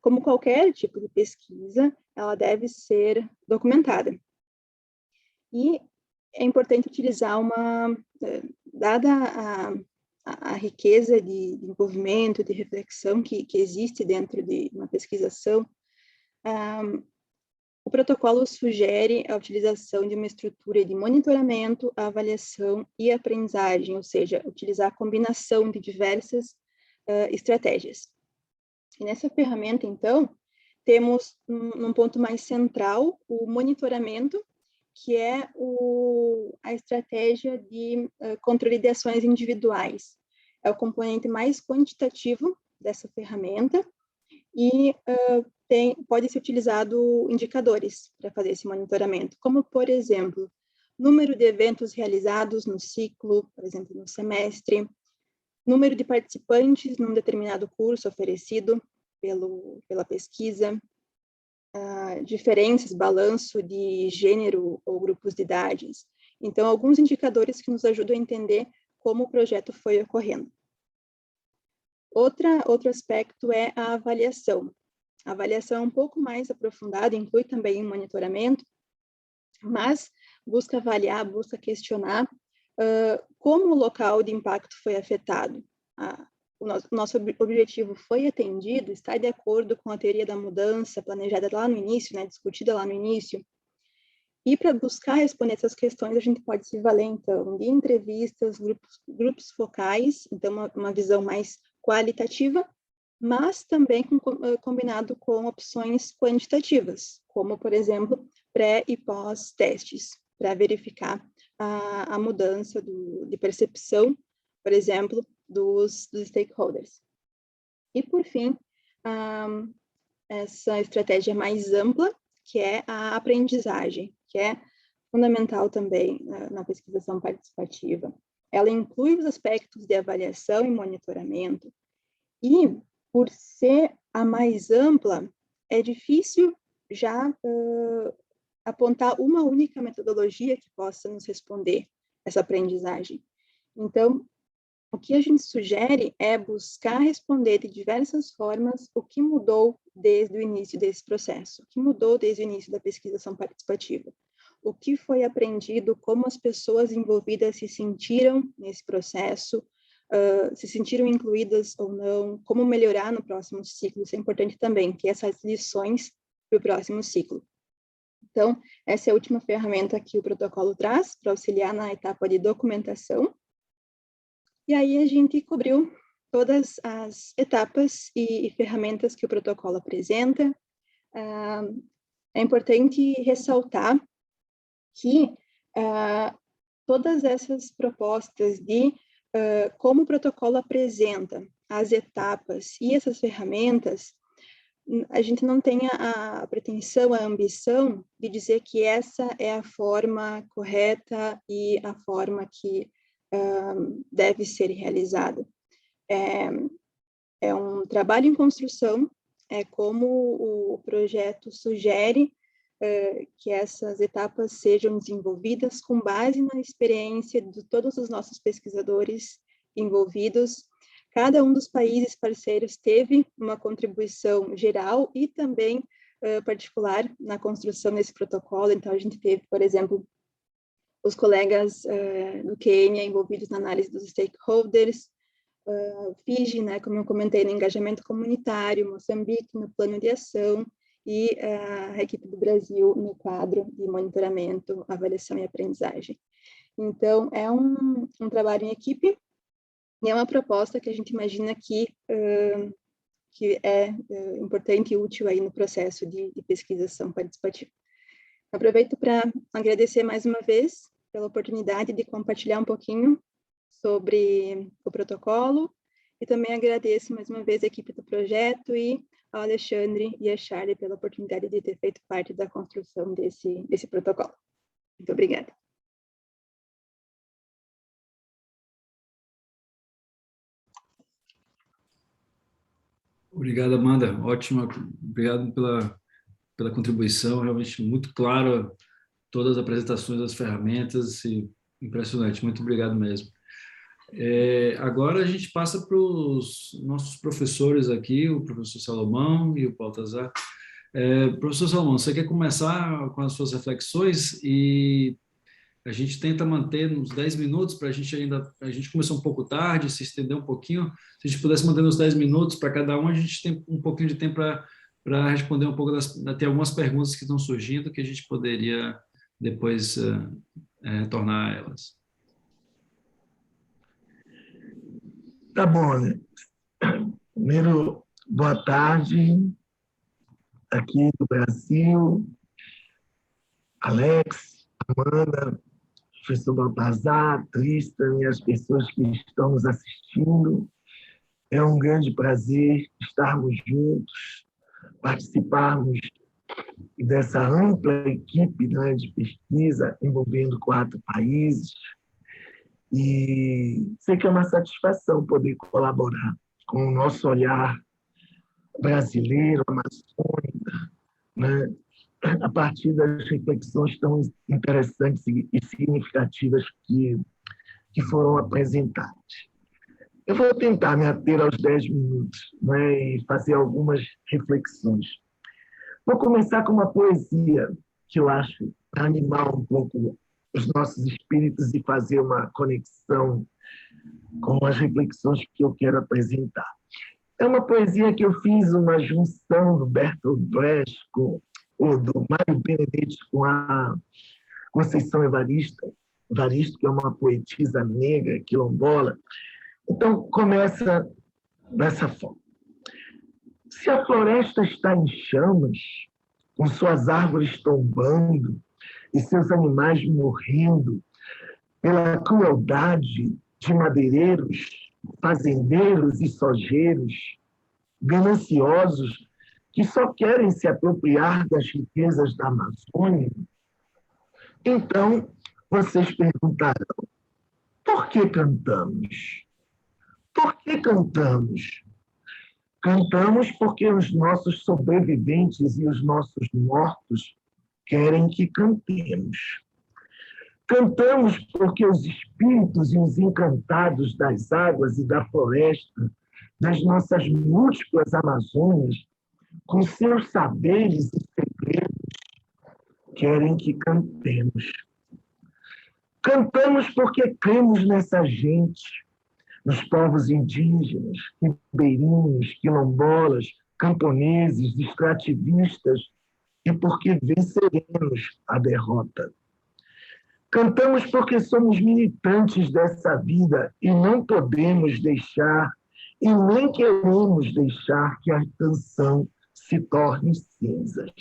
Como qualquer tipo de pesquisa, ela deve ser documentada. E é importante utilizar dada a riqueza de envolvimento, de reflexão que existe dentro de uma pesquisação, o protocolo sugere a utilização de uma estrutura de monitoramento, avaliação e aprendizagem, ou seja, utilizar a combinação de diversas estratégias. E nessa ferramenta, então, temos num ponto mais central o monitoramento, que é a estratégia de controle de ações individuais. É o componente mais quantitativo dessa ferramenta e pode ser utilizado indicadores para fazer esse monitoramento, como, por exemplo, número de eventos realizados no ciclo, por exemplo, no semestre, número de participantes num determinado curso oferecido pela pesquisa, diferenças, balanço de gênero ou grupos de idades. Então, alguns indicadores que nos ajudam a entender como o projeto foi ocorrendo. Outro aspecto é a avaliação. A avaliação é um pouco mais aprofundada, inclui também um monitoramento, mas busca avaliar, busca questionar como o local de impacto foi afetado. O nosso objetivo foi atendido, está de acordo com a teoria da mudança planejada lá no início, né, discutida lá no início. E para buscar responder essas questões, a gente pode se valer, então, de entrevistas, grupos focais, então uma visão mais qualitativa, mas também combinado com opções quantitativas, como, por exemplo, pré e pós-testes, para verificar a mudança de percepção, por exemplo, dos stakeholders. E, por fim, essa estratégia mais ampla, que é a aprendizagem, que é fundamental também na pesquisação participativa. Ela inclui os aspectos de avaliação e monitoramento, e, por ser a mais ampla, é difícil já apontar uma única metodologia que possa nos responder essa aprendizagem. Então, o que a gente sugere é buscar responder de diversas formas o que mudou desde o início desse processo, o que mudou desde o início da pesquisação participativa, o que foi aprendido, como as pessoas envolvidas se sentiram nesse processo, se sentiram incluídas ou não, como melhorar no próximo ciclo. Isso é importante também, ter essas lições para o próximo ciclo. Então, essa é a última ferramenta que o protocolo traz para auxiliar na etapa de documentação. E aí a gente cobriu todas as etapas e ferramentas que o protocolo apresenta. é importante ressaltar que todas essas propostas de como o protocolo apresenta as etapas e essas ferramentas, a gente não tem a pretensão, a ambição de dizer que essa é a forma correta e a forma que deve ser realizada. É um trabalho em construção, é como o projeto sugere que essas etapas sejam desenvolvidas com base na experiência de todos os nossos pesquisadores envolvidos. Cada um dos países parceiros teve uma contribuição geral e também particular na construção desse protocolo. Então, a gente teve, por exemplo, os colegas do Quênia envolvidos na análise dos stakeholders, Fiji, né, como eu comentei, no engajamento comunitário, Moçambique no plano de ação, e a equipe do Brasil no quadro de monitoramento, avaliação e aprendizagem. Então, é um trabalho em equipe e é uma proposta que a gente imagina que é importante e útil aí no processo de pesquisação participativa. Aproveito para agradecer mais uma vez pela oportunidade de compartilhar um pouquinho sobre o protocolo e também agradeço mais uma vez a equipe do projeto e ao Alexandre e a Charlie pela oportunidade de ter feito parte da construção desse protocolo. Muito obrigada. Obrigado, Amanda. Ótima. Obrigado pela contribuição. Realmente muito claro todas as apresentações das ferramentas. E impressionante. Muito obrigado mesmo. Agora a gente passa para os nossos professores aqui, o professor Salomão e o Baltazar. Professor Salomão, você quer começar com as suas reflexões? E a gente tenta manter uns 10 minutos, para a gente começou um pouco tarde, se estender um pouquinho. Se a gente pudesse manter uns 10 minutos para cada um, a gente tem um pouquinho de tempo para responder um pouco tem algumas perguntas que estão surgindo que a gente poderia depois retornar a elas. Tá bom, né? Primeiro, boa tarde, aqui do Brasil, Alex, Amanda, professor Baltazar, Tristan e as pessoas que estão nos assistindo. É um grande prazer estarmos juntos, participarmos dessa ampla equipe, né, de pesquisa envolvendo 4 países. E sei que é uma satisfação poder colaborar com o nosso olhar brasileiro, amazônico, né, a partir das reflexões tão interessantes e significativas que foram apresentadas. Eu vou tentar me ater aos 10 minutos, né, e fazer algumas reflexões. Vou começar com uma poesia que eu acho para animar um pouco os nossos espíritos e fazer uma conexão com as reflexões que eu quero apresentar. É uma poesia que eu fiz uma junção do Bertolt Brecht ou do Mário Benedetti com a Conceição Evaristo, que é uma poetisa negra, quilombola. Então, começa dessa forma. Se a floresta está em chamas, com suas árvores tombando e seus animais morrendo pela crueldade de madeireiros, fazendeiros e sojeiros, gananciosos que só querem se apropriar das riquezas da Amazônia, então vocês perguntarão, por que cantamos? Por que cantamos? Cantamos porque os nossos sobreviventes e os nossos mortos querem que cantemos. Cantamos porque os espíritos e os encantados das águas e da floresta, das nossas múltiplas Amazônias, com seus saberes e segredos, querem que cantemos. Cantamos porque cremos nessa gente, nos povos indígenas, ribeirinhos, quilombolas, camponeses, extrativistas, e porque venceremos a derrota. Cantamos porque somos militantes dessa vida e não podemos deixar, e nem queremos deixar que a canção se torne cinzas.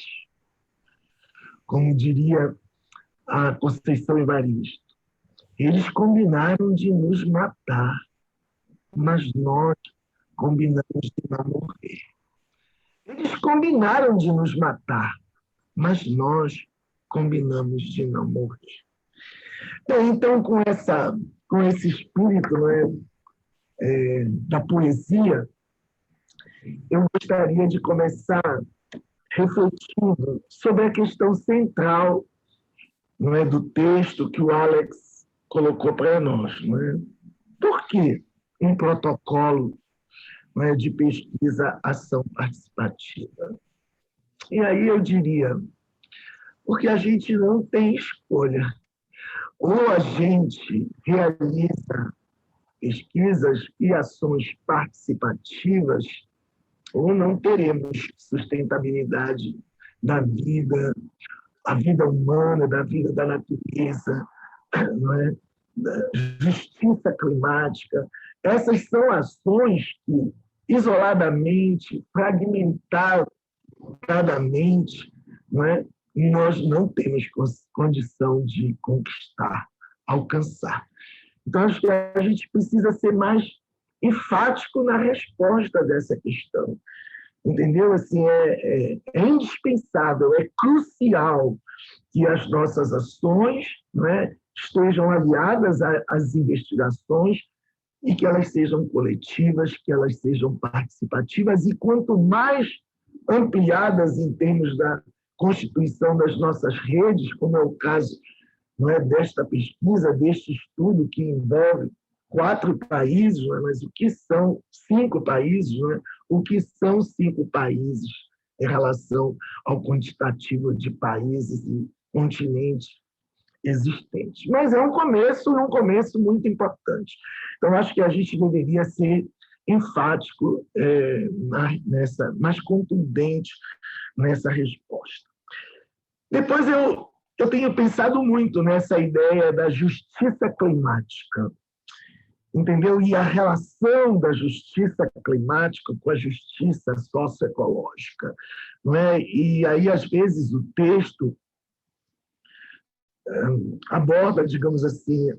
como diria a Conceição Evaristo, eles combinaram de nos matar, mas nós combinamos de não morrer. Eles combinaram de nos matar, mas nós combinamos de não morrer. Então, com esse espírito, da poesia, eu gostaria de começar refletindo sobre a questão central, do texto que o Alex colocou para nós. Por que um protocolo de pesquisa ação participativa? E aí eu diria, porque a gente não tem escolha. Ou a gente realiza pesquisas e ações participativas, ou não teremos sustentabilidade da vida, a vida humana, da vida da natureza, da justiça climática. Essas são ações que, isoladamente, fragmentadamente, nós não temos condição de conquistar, alcançar. Então, acho que a gente precisa ser mais enfático na resposta dessa questão. Entendeu? Assim, é indispensável, é crucial que as nossas ações estejam aliadas às investigações e que elas sejam coletivas, que elas sejam participativas, e quanto mais ampliadas em termos da constituição das nossas redes, como é o caso desta pesquisa, deste estudo que envolve 4 países, mas o que são 5 países? O que são 5 países em relação ao quantitativo de países e continentes existentes? Mas é um começo muito importante. Então, acho que a gente deveria ser enfático, mais contundente nessa resposta. Depois, eu tenho pensado muito nessa ideia da justiça climática, entendeu? E a relação da justiça climática com a justiça socioecológica, E aí, às vezes, o texto aborda, digamos assim,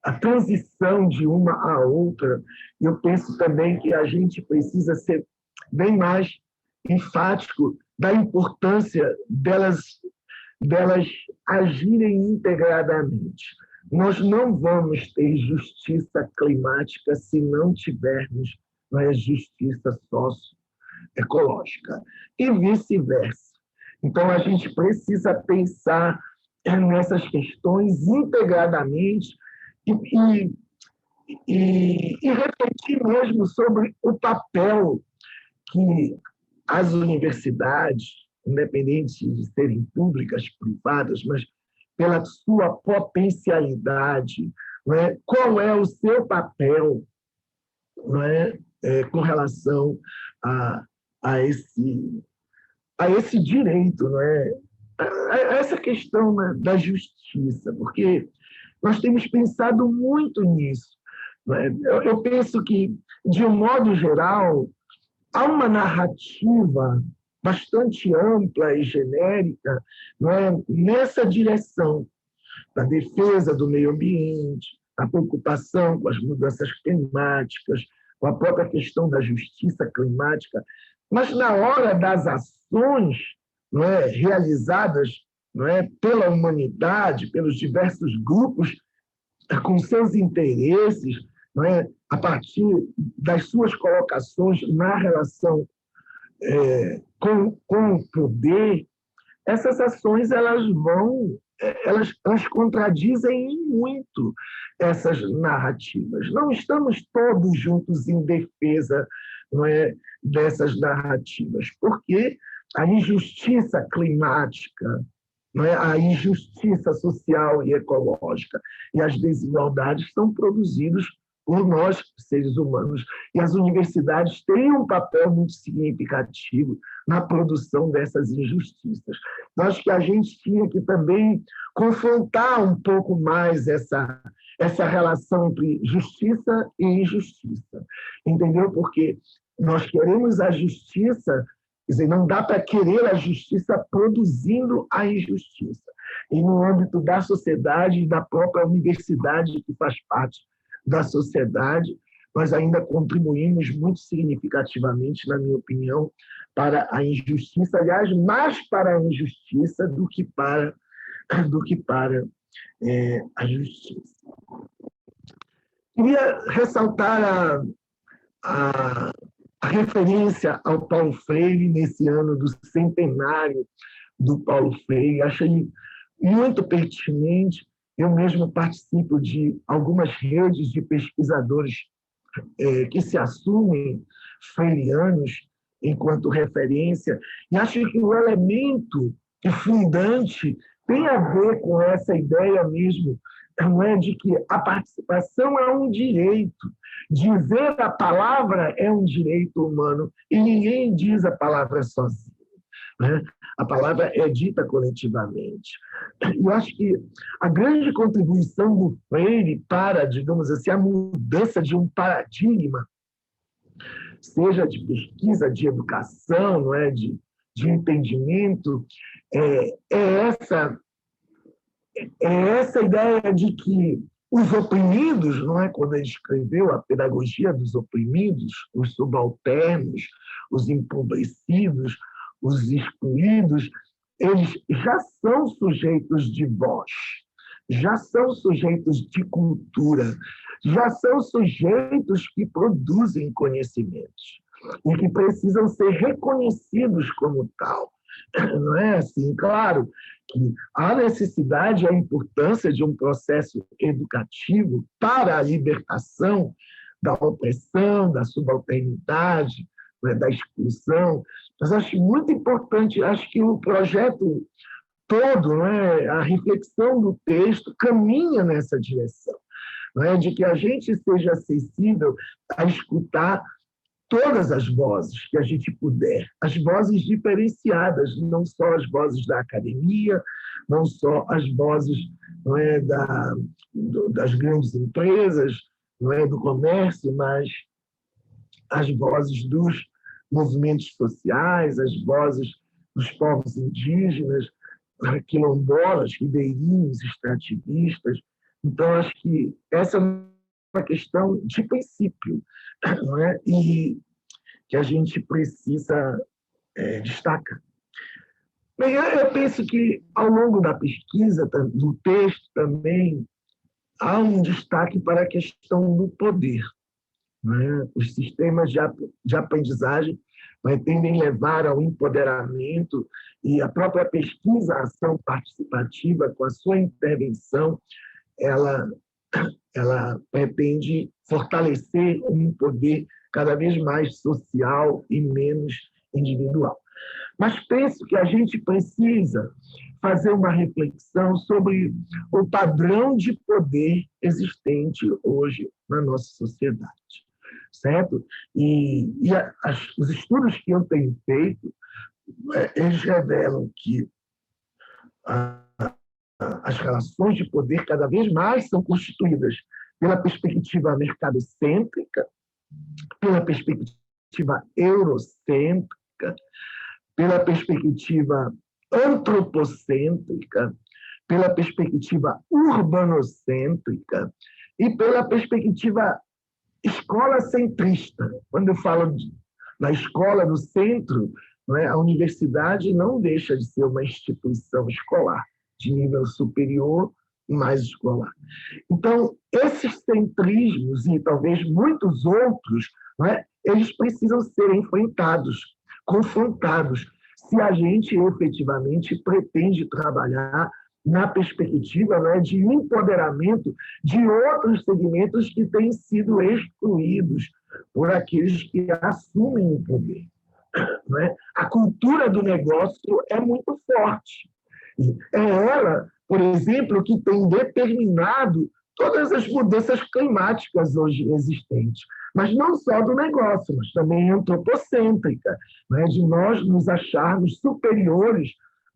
a transição de uma à outra. Eu penso também que a gente precisa ser bem mais enfático da importância delas agirem integradamente. Nós não vamos ter justiça climática se não tivermos justiça socioecológica, e vice-versa. Então, a gente precisa pensar nessas questões integradamente e refletir mesmo sobre o papel que as universidades, independente de serem públicas, privadas, mas pela sua potencialidade, qual é o seu papel com relação a esse direito, a essa questão da justiça, porque nós temos pensado muito nisso. Eu penso que, de um modo geral, há uma narrativa bastante ampla e genérica nessa direção da defesa do meio ambiente, a preocupação com as mudanças climáticas, com a própria questão da justiça climática, mas na hora das ações realizadas pela humanidade, pelos diversos grupos, com seus interesses, a partir das suas colocações na relação com o poder, essas ações elas contradizem muito essas narrativas. Não estamos todos juntos em defesa dessas narrativas, porque a injustiça climática, a injustiça social e ecológica e as desigualdades são produzidos por nós, seres humanos, e as universidades têm um papel muito significativo na produção dessas injustiças. Eu acho que a gente tinha que também confrontar um pouco mais essa relação entre justiça e injustiça, entendeu? Porque nós queremos a justiça Quer dizer, não dá para querer a justiça produzindo a injustiça. E no âmbito da sociedade e da própria universidade, que faz parte da sociedade, nós ainda contribuímos muito significativamente, na minha opinião, para a injustiça, aliás, mais para a injustiça do que para a justiça. Queria ressaltar a referência ao Paulo Freire nesse ano do centenário do Paulo Freire. Achei muito pertinente. Eu mesmo participo de algumas redes de pesquisadores que se assumem freirianos enquanto referência, e acho que o elemento fundante tem a ver com essa ideia mesmo, não é, de que a participação é um direito, dizer a palavra é um direito humano, e ninguém diz a palavra sozinho, né? A palavra é dita coletivamente. Eu acho que a grande contribuição do Freire para, digamos assim, a mudança de um paradigma, seja de pesquisa, de educação, não é, de entendimento, é essa ideia de que os oprimidos, não é, quando ele escreveu a pedagogia dos oprimidos, os subalternos, os empobrecidos, os excluídos, eles já são sujeitos de voz, já são sujeitos de cultura, já são sujeitos que produzem conhecimentos e que precisam ser reconhecidos como tal. Não é assim? Claro que há necessidade e a importância de um processo educativo para a libertação da opressão, da subalternidade, da exclusão, mas acho muito importante, acho que o projeto todo, a reflexão do texto caminha nessa direção, de que a gente seja acessível a escutar todas as vozes que a gente puder, as vozes diferenciadas, não só as vozes da academia, não só as vozes das grandes empresas, do comércio, mas as vozes dos movimentos sociais, as vozes dos povos indígenas, quilombolas, ribeirinhos, extrativistas. Então, acho que essa é uma questão de princípio, não é? E que a gente precisa destacar. Bem, eu penso que, ao longo da pesquisa, do texto também, há um destaque para a questão do poder. Os sistemas de aprendizagem tendem a levar ao empoderamento, e a própria pesquisa, a ação participativa, com a sua intervenção, ela pretende fortalecer um poder cada vez mais social e menos individual. Mas penso que a gente precisa fazer uma reflexão sobre o padrão de poder existente hoje na nossa sociedade. Certo? E os estudos que eu tenho feito, eles revelam que as relações de poder cada vez mais são constituídas pela perspectiva mercadocêntrica, pela perspectiva eurocêntrica, pela perspectiva antropocêntrica, pela perspectiva urbanocêntrica e pela perspectiva escola centrista. Quando eu falo na escola no centro, a universidade não deixa de ser uma instituição escolar, de nível superior e mais escolar. Então, esses centrismos e talvez muitos outros, eles precisam ser enfrentados, confrontados, se a gente efetivamente pretende trabalhar na perspectiva de empoderamento de outros segmentos que têm sido excluídos por aqueles que assumem o poder. A cultura do negócio é muito forte. É ela, por exemplo, que tem determinado todas as mudanças climáticas hoje existentes, mas não só do negócio, mas também antropocêntrica, de nós nos acharmos superiores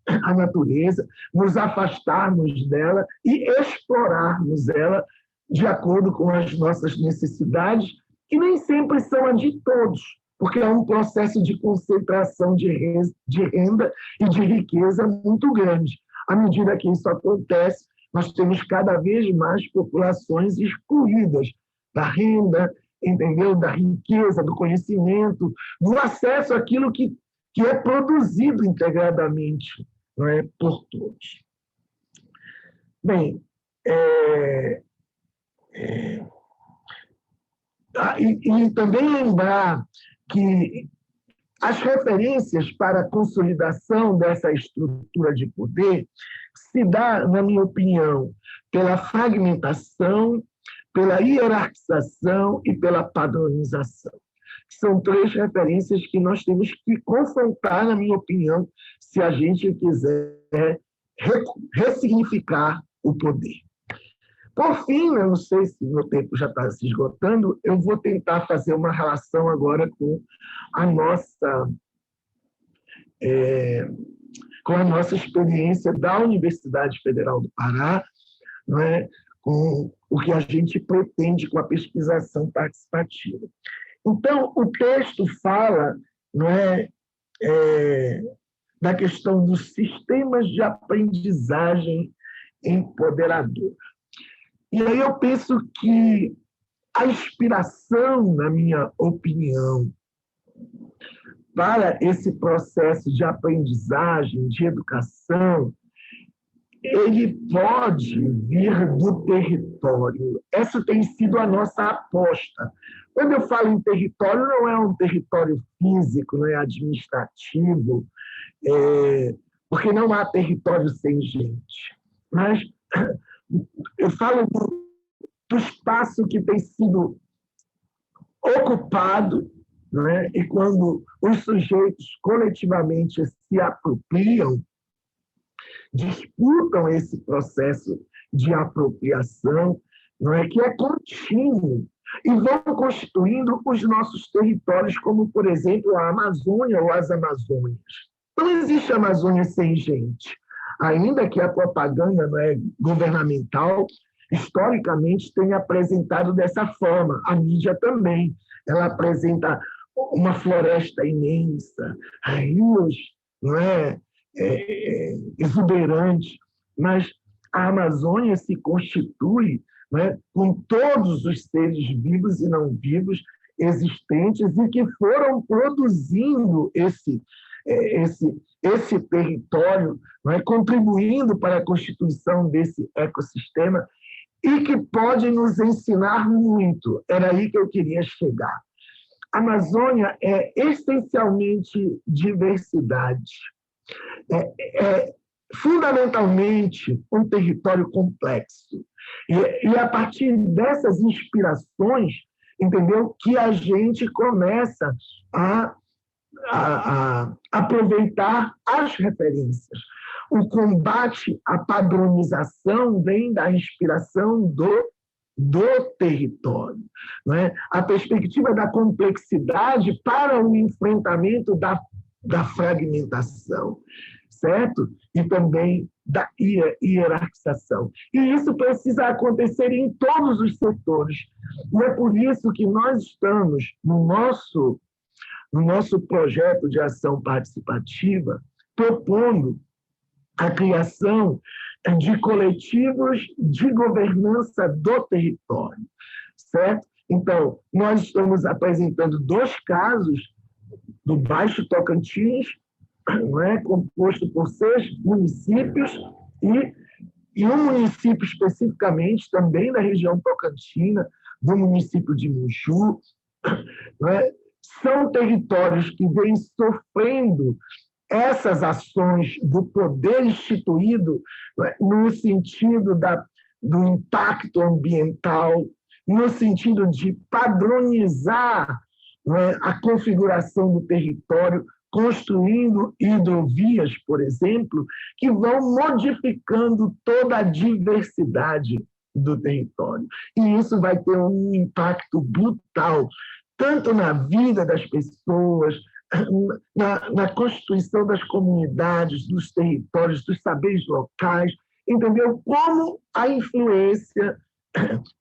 à natureza, nos afastarmos dela e explorarmos ela de acordo com as nossas necessidades, que nem sempre são as de todos, porque é um processo de concentração de renda e de riqueza muito grande. À medida que isso acontece, nós temos cada vez mais populações excluídas da renda, entendeu? Da riqueza, do conhecimento, do acesso àquilo que é produzido integradamente, não é, por todos. Bem, e também lembrar que as referências para a consolidação dessa estrutura de poder se dá, na minha opinião, pela fragmentação, pela hierarquização e pela padronização. São 3 referências que nós temos que confrontar, na minha opinião, se a gente quiser ressignificar o poder. Por fim, eu não sei se meu tempo já está se esgotando, eu vou tentar fazer uma relação agora com a nossa experiência da Universidade Federal do Pará, não é? Com o que a gente pretende com a pesquisação participativa. Então, o texto fala, não é, da questão dos sistemas de aprendizagem empoderadora. E aí eu penso que a inspiração, na minha opinião, para esse processo de aprendizagem, de educação, ele pode vir do território. Essa tem sido a nossa aposta. Quando eu falo em território, não é um território físico, não é administrativo, porque não há território sem gente. Mas eu falo do espaço que tem sido ocupado, não é? E quando os sujeitos coletivamente se apropriam, disputam esse processo de apropriação, não é, que é contínuo, e vão constituindo os nossos territórios, como, por exemplo, a Amazônia ou as Amazônias. Não existe Amazônia sem gente, ainda que a propaganda, não é, governamental, historicamente, tenha apresentado dessa forma. A mídia também. Ela apresenta uma floresta imensa, rios, não é, exuberante, mas a Amazônia se constitui, não é, com todos os seres vivos e não vivos existentes e que foram produzindo esse território, não é, contribuindo para a constituição desse ecossistema e que pode nos ensinar muito. Era aí que eu queria chegar. A Amazônia é essencialmente diversidade. É fundamentalmente um território complexo. E a partir dessas inspirações, entendeu, que a gente começa a aproveitar as referências. O combate à padronização vem da inspiração do território, não é? A perspectiva da complexidade para o enfrentamento da fragmentação, certo? E também da hierarquização. E isso precisa acontecer em todos os setores. E é por isso que nós estamos, no nosso projeto de ação participativa, propondo a criação de coletivos de governança do território, certo? Então, nós estamos apresentando 2 casos do Baixo Tocantins, não é, composto por 6 municípios e um município especificamente também da região tocantina, do município de Muju, não é? São territórios que vêm sofrendo essas ações do poder instituído, não é, no sentido do impacto ambiental, no sentido de padronizar, não é, a configuração do território, construindo hidrovias, por exemplo, que vão modificando toda a diversidade do território. E isso vai ter um impacto brutal, tanto na vida das pessoas, na constituição das comunidades, dos territórios, dos saberes locais, entendeu? Como a influência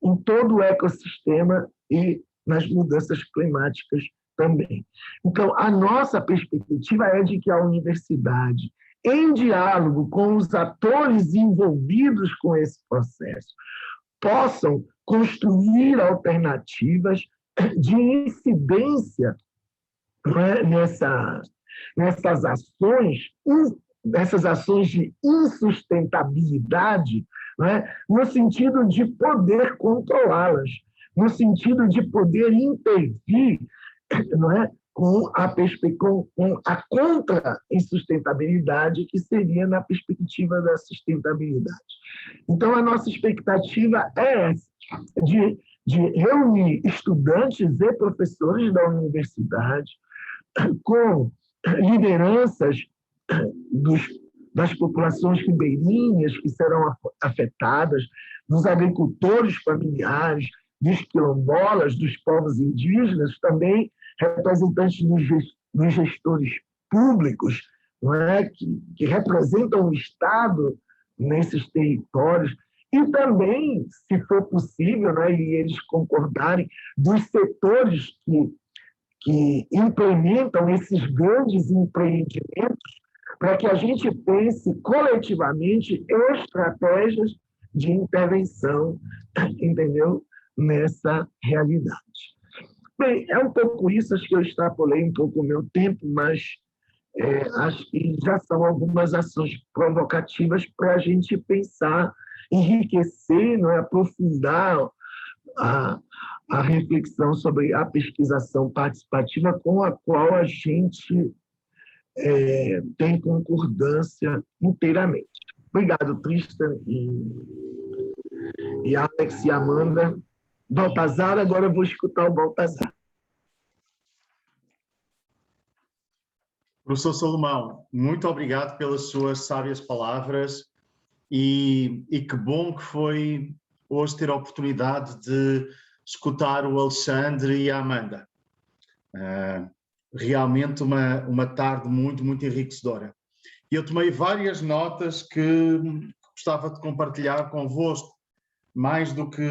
em todo o ecossistema e nas mudanças climáticas também. Então, a nossa perspectiva é de que a universidade, em diálogo com os atores envolvidos com esse processo, possam construir alternativas de incidência, não é, nessas ações de insustentabilidade, não é, no sentido de poder controlá-las, no sentido de poder intervir, não é, com a contra-insustentabilidade, que seria na perspectiva da sustentabilidade. Então, a nossa expectativa é essa, de reunir estudantes e professores da universidade com lideranças das populações ribeirinhas que serão afetadas, dos agricultores familiares, dos quilombolas, dos povos indígenas, também representantes dos gestores públicos, não é? que representam o Estado nesses territórios, e também, se for possível, não é? E eles concordarem, dos setores que implementam esses grandes empreendimentos, para que a gente pense coletivamente estratégias de intervenção, entendeu? Nessa realidade. Bem, é um pouco isso, acho que eu extrapolei um pouco o meu tempo, mas acho que já são algumas ações provocativas para a gente pensar, enriquecer, não é? Aprofundar a reflexão sobre a pesquisação participativa, com a qual a gente tem concordância inteiramente. Obrigado, Tristan e Alex e Amanda. Baltazar, agora eu vou escutar o Baltazar. Professor Salomão, muito obrigado pelas suas sábias palavras e que bom que foi hoje ter a oportunidade de escutar o Alexandre e a Amanda. Realmente uma tarde muito, muito enriquecedora. E eu tomei várias notas que gostava de compartilhar convosco. Mais do que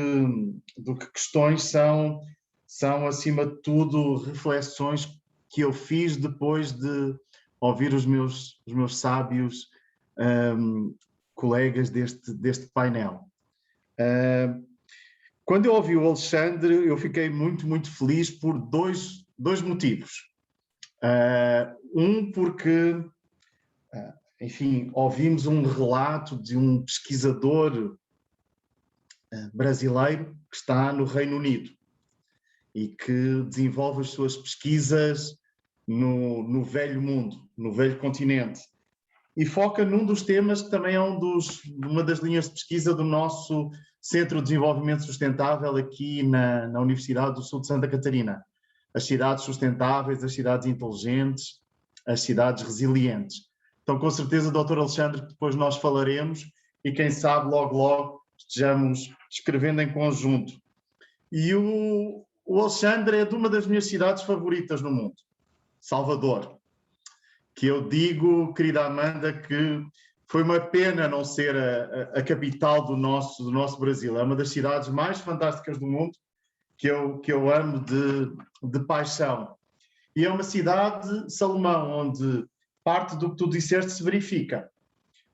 questões, são, acima de tudo, reflexões que eu fiz depois de ouvir os meus sábios colegas deste painel. Quando eu ouvi o Alexandre, eu fiquei muito, muito feliz por dois motivos. Porque, enfim, ouvimos um relato de um pesquisador brasileiro que está no Reino Unido e que desenvolve as suas pesquisas no velho mundo, no velho continente, e foca num dos temas que também é uma das linhas de pesquisa do nosso Centro de Desenvolvimento Sustentável aqui na Universidade do Sul de Santa Catarina. As cidades sustentáveis, as cidades inteligentes, as cidades resilientes. Então, com certeza, Dr. Alexandre, depois nós falaremos e quem sabe logo estejamos escrevendo em conjunto. E o Alexandre é de uma das minhas cidades favoritas no mundo, Salvador, que eu digo, querida Amanda, que foi uma pena não ser a capital do nosso Brasil. É uma das cidades mais fantásticas do mundo, que eu amo de paixão. E é uma cidade, Salomão, onde parte do que tu disseste se verifica,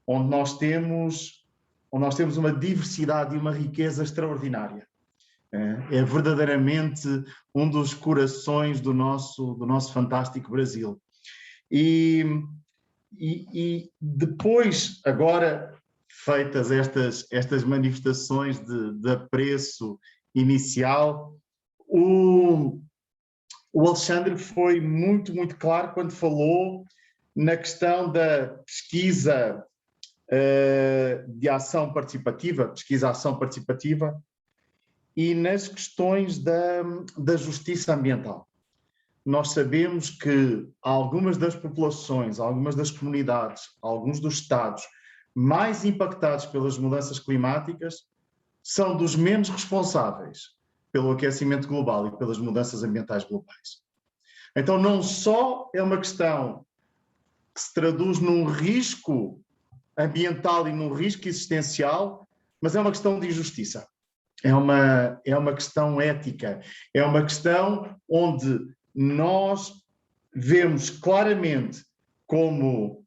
onde nós temos uma diversidade e uma riqueza extraordinária. É verdadeiramente um dos corações do nosso fantástico Brasil. E depois, agora feitas estas manifestações de apreço inicial, o Alexandre foi muito, muito claro quando falou na questão da pesquisa de ação participativa, pesquisa-ação participativa, e nas questões da justiça ambiental. Nós sabemos que algumas das populações, algumas das comunidades, alguns dos estados mais impactados pelas mudanças climáticas são dos menos responsáveis pelo aquecimento global e pelas mudanças ambientais globais. Então, não só é uma questão que se traduz num risco ambiental e num risco existencial, mas é uma questão de injustiça. É uma questão ética. É uma questão onde nós vemos claramente como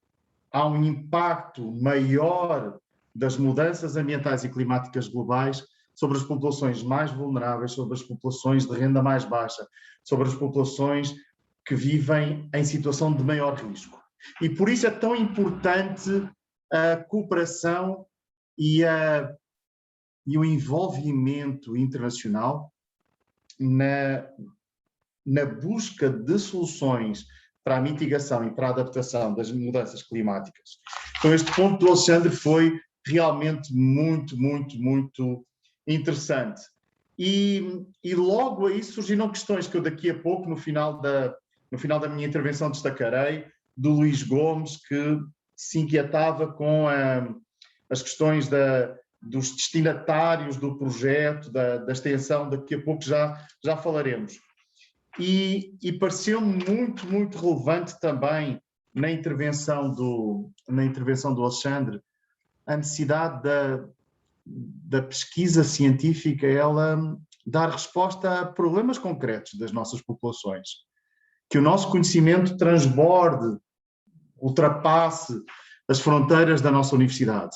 há um impacto maior das mudanças ambientais e climáticas globais sobre as populações mais vulneráveis, sobre as populações de renda mais baixa, sobre as populações que vivem em situação de maior risco. E por isso é tão importante a cooperação e o envolvimento internacional na busca de soluções para a mitigação e para a adaptação das mudanças climáticas. Então, este ponto do Alexandre foi realmente muito, muito, muito interessante. E logo aí surgiram questões que eu daqui a pouco, no final da minha intervenção, destacarei, do Luís Gomes, que se inquietava com as questões dos destinatários do projeto, da extensão, daqui a pouco já falaremos. E pareceu-me muito, muito relevante também na intervenção do Alexandre a necessidade da pesquisa científica, ela dar resposta a problemas concretos das nossas populações. Que o nosso conhecimento transborde, ultrapasse as fronteiras da nossa universidade.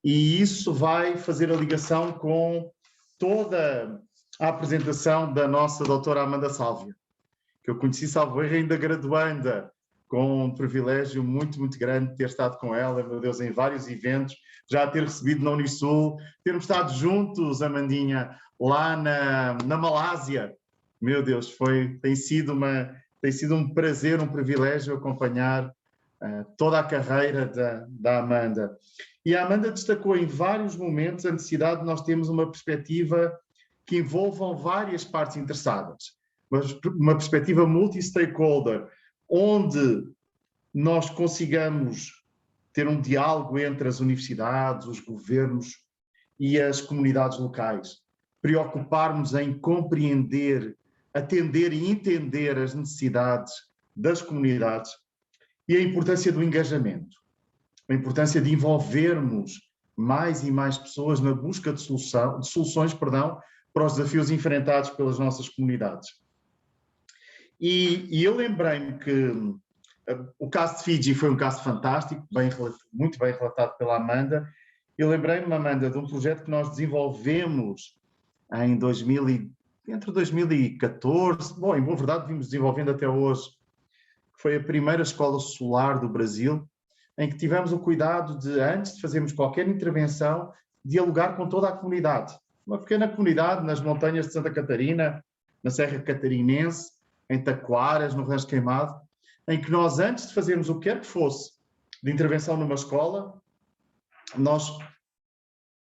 E isso vai fazer a ligação com toda a apresentação da nossa doutora Amanda Sálvia, que eu conheci, salvo erro, ainda graduanda, com um privilégio muito, muito grande de ter estado com ela, meu Deus, em vários eventos, já a ter recebido na Unisul, termos estado juntos, Amandinha, lá na Malásia. Meu Deus, tem sido um prazer, um privilégio acompanhar toda a carreira da Amanda. E a Amanda destacou em vários momentos a necessidade de nós termos uma perspectiva que envolvam várias partes interessadas, uma perspectiva multi-stakeholder, onde nós consigamos ter um diálogo entre as universidades, os governos e as comunidades locais, preocuparmos em compreender, atender e entender as necessidades das comunidades e a importância do engajamento, a importância de envolvermos mais e mais pessoas na busca de soluções para os desafios enfrentados pelas nossas comunidades. E eu lembrei-me que o caso de Fiji foi um caso fantástico, muito bem relatado pela Amanda. Eu lembrei-me, Amanda, de um projeto que nós desenvolvemos entre 2014, bom, em boa verdade vimos desenvolvendo até hoje, que foi a primeira escola solar do Brasil, em que tivemos o cuidado de, antes de fazermos qualquer intervenção, dialogar com toda a comunidade. Uma pequena comunidade nas montanhas de Santa Catarina, na Serra Catarinense, em Taquaras, no Rancho Queimado, em que nós, antes de fazermos o que quer que fosse de intervenção numa escola, nós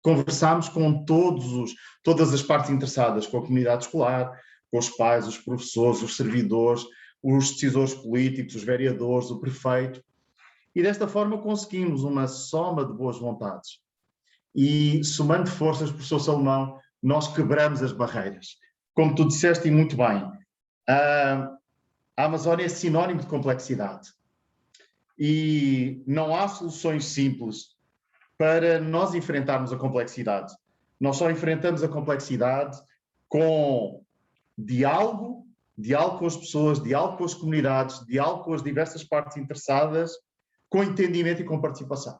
conversámos com todas as partes interessadas, com a comunidade escolar, com os pais, os professores, os servidores, os decisores políticos, os vereadores, o prefeito, e desta forma conseguimos uma soma de boas vontades. E, somando forças, professor Salomão, nós quebramos as barreiras. Como tu disseste e muito bem, a Amazónia é sinónimo de complexidade. E não há soluções simples para nós enfrentarmos a complexidade. Nós só enfrentamos a complexidade com diálogo com as pessoas, diálogo com as comunidades, diálogo com as diversas partes interessadas, com entendimento e com participação.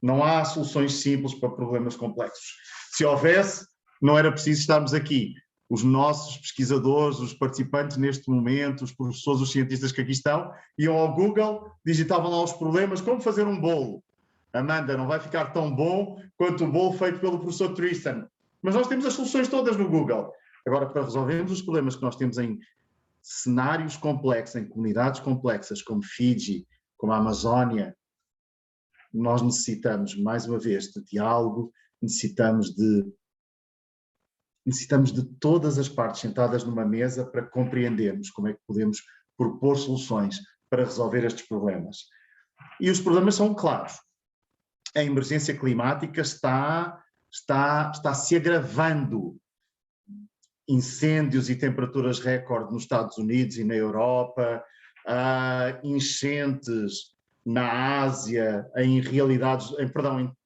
Não há soluções simples para problemas complexos. Se houvesse, não era preciso estarmos aqui. Os nossos pesquisadores, os participantes neste momento, os professores, os cientistas que aqui estão, iam ao Google, digitavam lá os problemas, como fazer um bolo. Amanda, não vai ficar tão bom quanto o bolo feito pelo professor Tristan. Mas nós temos as soluções todas no Google. Agora, para resolvermos os problemas que nós temos em cenários complexos, em comunidades complexas, como Fiji, como a Amazónia, nós necessitamos, mais uma vez, de diálogo, necessitamos de todas as partes sentadas numa mesa para compreendermos como é que podemos propor soluções para resolver estes problemas. E os problemas são claros. A emergência climática está se agravando. Incêndios e temperaturas recorde nos Estados Unidos e na Europa, enchentes na Ásia, em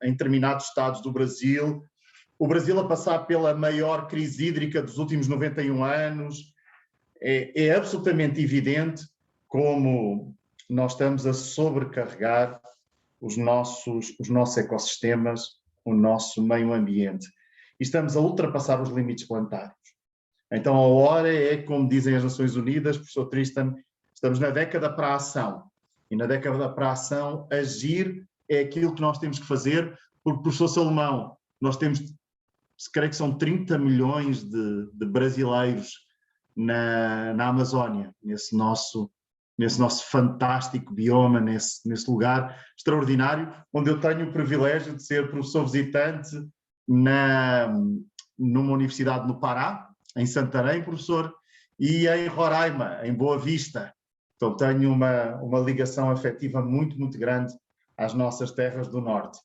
determinados estados do Brasil. O Brasil a passar pela maior crise hídrica dos últimos 91 anos. é absolutamente evidente como nós estamos a sobrecarregar os nossos ecossistemas, o nosso meio ambiente. E estamos a ultrapassar os limites planetários. Então, a hora é, como dizem as Nações Unidas, professor Tristan, estamos na década para a ação. E na década para a ação, agir é aquilo que nós temos que fazer, porque, professor Salomão, nós temos, creio que são 30 milhões de brasileiros na Amazónia, nesse nosso fantástico bioma, nesse lugar extraordinário, onde eu tenho o privilégio de ser professor visitante numa universidade no Pará, em Santarém, professor, e em Roraima, em Boa Vista. Então tenho uma ligação afetiva muito, muito grande às nossas terras do Norte.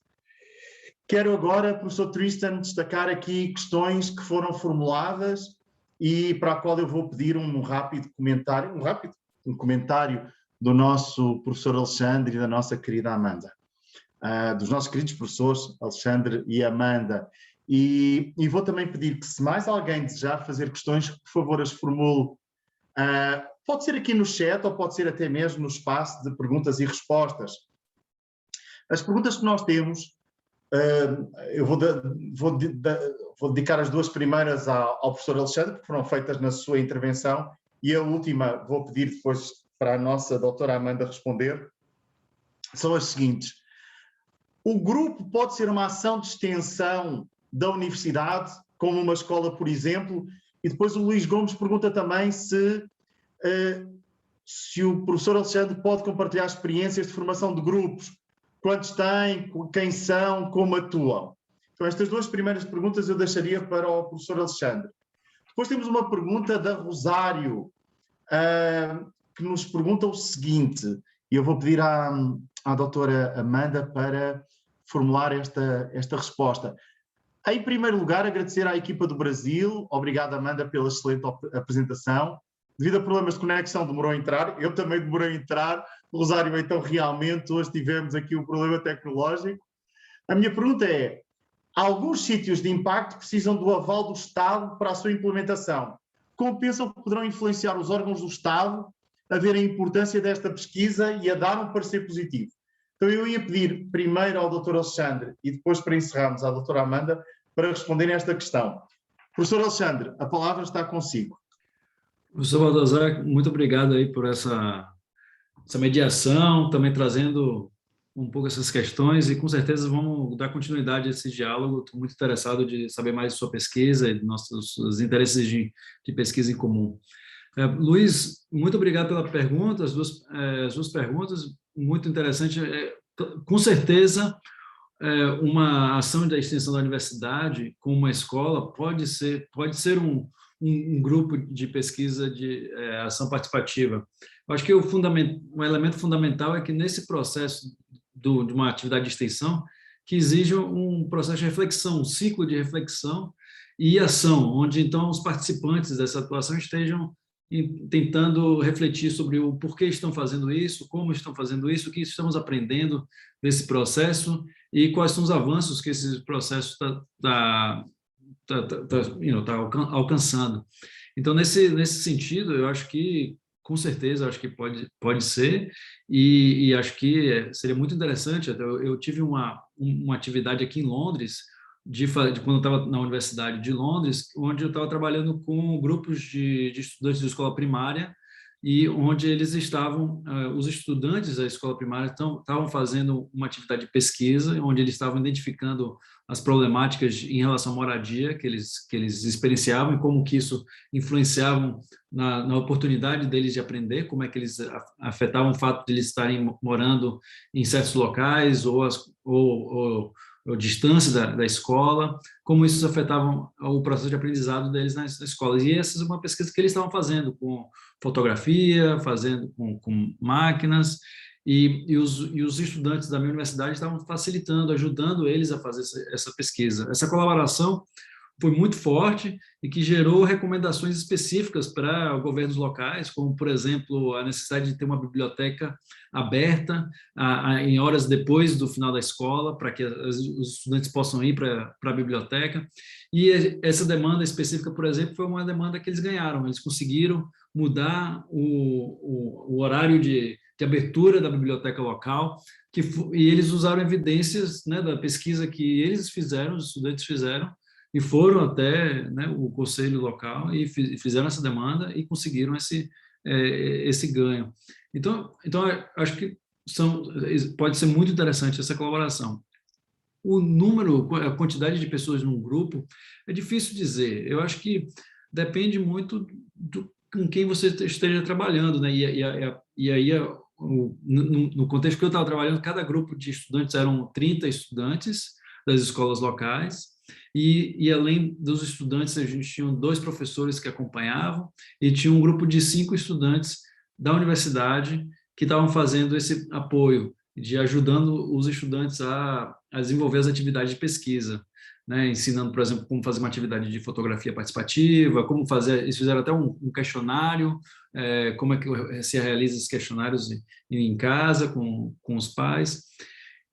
Quero agora, professor Tristan, destacar aqui questões que foram formuladas e para a qual eu vou pedir um rápido comentário do nosso professor Alexandre e da nossa querida Amanda, dos nossos queridos professores Alexandre e Amanda. E vou também pedir que, se mais alguém desejar fazer questões, por favor, as formule. Pode ser aqui no chat ou pode ser até mesmo no espaço de perguntas e respostas. As perguntas que nós temos, eu vou dedicar as duas primeiras ao professor Alexandre, que foram feitas na sua intervenção, e a última vou pedir depois para a nossa doutora Amanda responder. São as seguintes. O grupo pode ser uma ação de extensão da universidade, como uma escola, por exemplo, e depois o Luís Gomes pergunta também se o professor Alexandre pode compartilhar experiências de formação de grupos, quantos têm, quem são, como atuam. Então, estas duas primeiras perguntas eu deixaria para o professor Alexandre. Depois temos uma pergunta da Rosário, que nos pergunta o seguinte, e eu vou pedir à doutora Amanda para formular esta resposta. Em primeiro lugar, agradecer à equipa do Brasil. Obrigado, Amanda, pela excelente apresentação. Devido a problemas de conexão, demorou a entrar. Eu também demorei a entrar. Rosário, então, realmente, hoje tivemos aqui um problema tecnológico. A minha pergunta é, alguns sítios de impacto precisam do aval do Estado para a sua implementação. Como pensam que poderão influenciar os órgãos do Estado a ver a importância desta pesquisa e a dar um parecer positivo? Então, eu ia pedir primeiro ao Dr. Alexandre e depois, para encerrarmos, à doutora Amanda, para responder a esta questão. Professor Alexandre, a palavra está consigo. Professor Baltazar, muito obrigado aí por essa mediação, também trazendo um pouco essas questões e com certeza vamos dar continuidade a esse diálogo. Estou muito interessado de saber mais de sua pesquisa e de nossos interesses de pesquisa em comum. Luiz, muito obrigado pela pergunta, as duas perguntas, muito interessante. Com certeza, uma ação da extensão da universidade com uma escola pode ser um grupo de pesquisa de ação participativa. Eu acho que um elemento fundamental é que nesse processo de uma atividade de extensão, que exige um processo de reflexão, um ciclo de reflexão e ação, onde então os participantes dessa atuação estejam tentando refletir sobre o porquê estão fazendo isso, como estão fazendo isso, o que estamos aprendendo desse processo e quais são os avanços que esse processo está alcançando. Então, nesse sentido, eu acho que, com certeza, acho que pode ser, e acho que seria muito interessante. Eu tive uma atividade aqui em Londres, quando eu estava na Universidade de Londres, onde eu estava trabalhando com grupos de estudantes de escola primária, e onde eles estavam, os estudantes da escola primária estavam fazendo uma atividade de pesquisa, onde eles estavam identificando as problemáticas em relação à moradia que eles experienciavam e como que isso influenciava na oportunidade deles de aprender, como é que eles afetavam o fato de eles estarem morando em certos locais ou distância da escola, como isso afetava o processo de aprendizado deles nas escolas. E essa é uma pesquisa que eles estavam fazendo com fotografia, fazendo com máquinas, e os estudantes da minha universidade estavam facilitando, ajudando eles a fazer essa pesquisa. Essa colaboração foi muito forte e que gerou recomendações específicas para governos locais, como, por exemplo, a necessidade de ter uma biblioteca aberta em horas depois do final da escola, para que os estudantes possam ir para a biblioteca. E essa demanda específica, por exemplo, foi uma demanda que eles ganharam. Eles conseguiram mudar o horário de abertura da biblioteca local, e eles usaram evidências, né, da pesquisa que eles fizeram, os estudantes fizeram, e foram até, né, o conselho local e fizeram essa demanda e conseguiram esse ganho. Então acho que pode ser muito interessante essa colaboração. O número, a quantidade de pessoas num grupo, é difícil dizer. Eu acho que depende muito com quem você esteja trabalhando, né? E aí, no contexto que eu estava trabalhando, cada grupo de estudantes eram 30 estudantes das escolas locais, e além dos estudantes, a gente tinha 2 professores que acompanhavam, e tinha um grupo de 5 estudantes da universidade que estavam fazendo esse apoio, de ajudando os estudantes a desenvolver as atividades de pesquisa, né? Ensinando, por exemplo, como fazer uma atividade de fotografia participativa, como fazer, eles fizeram até um questionário, como é que se realiza esses questionários em casa, com os pais.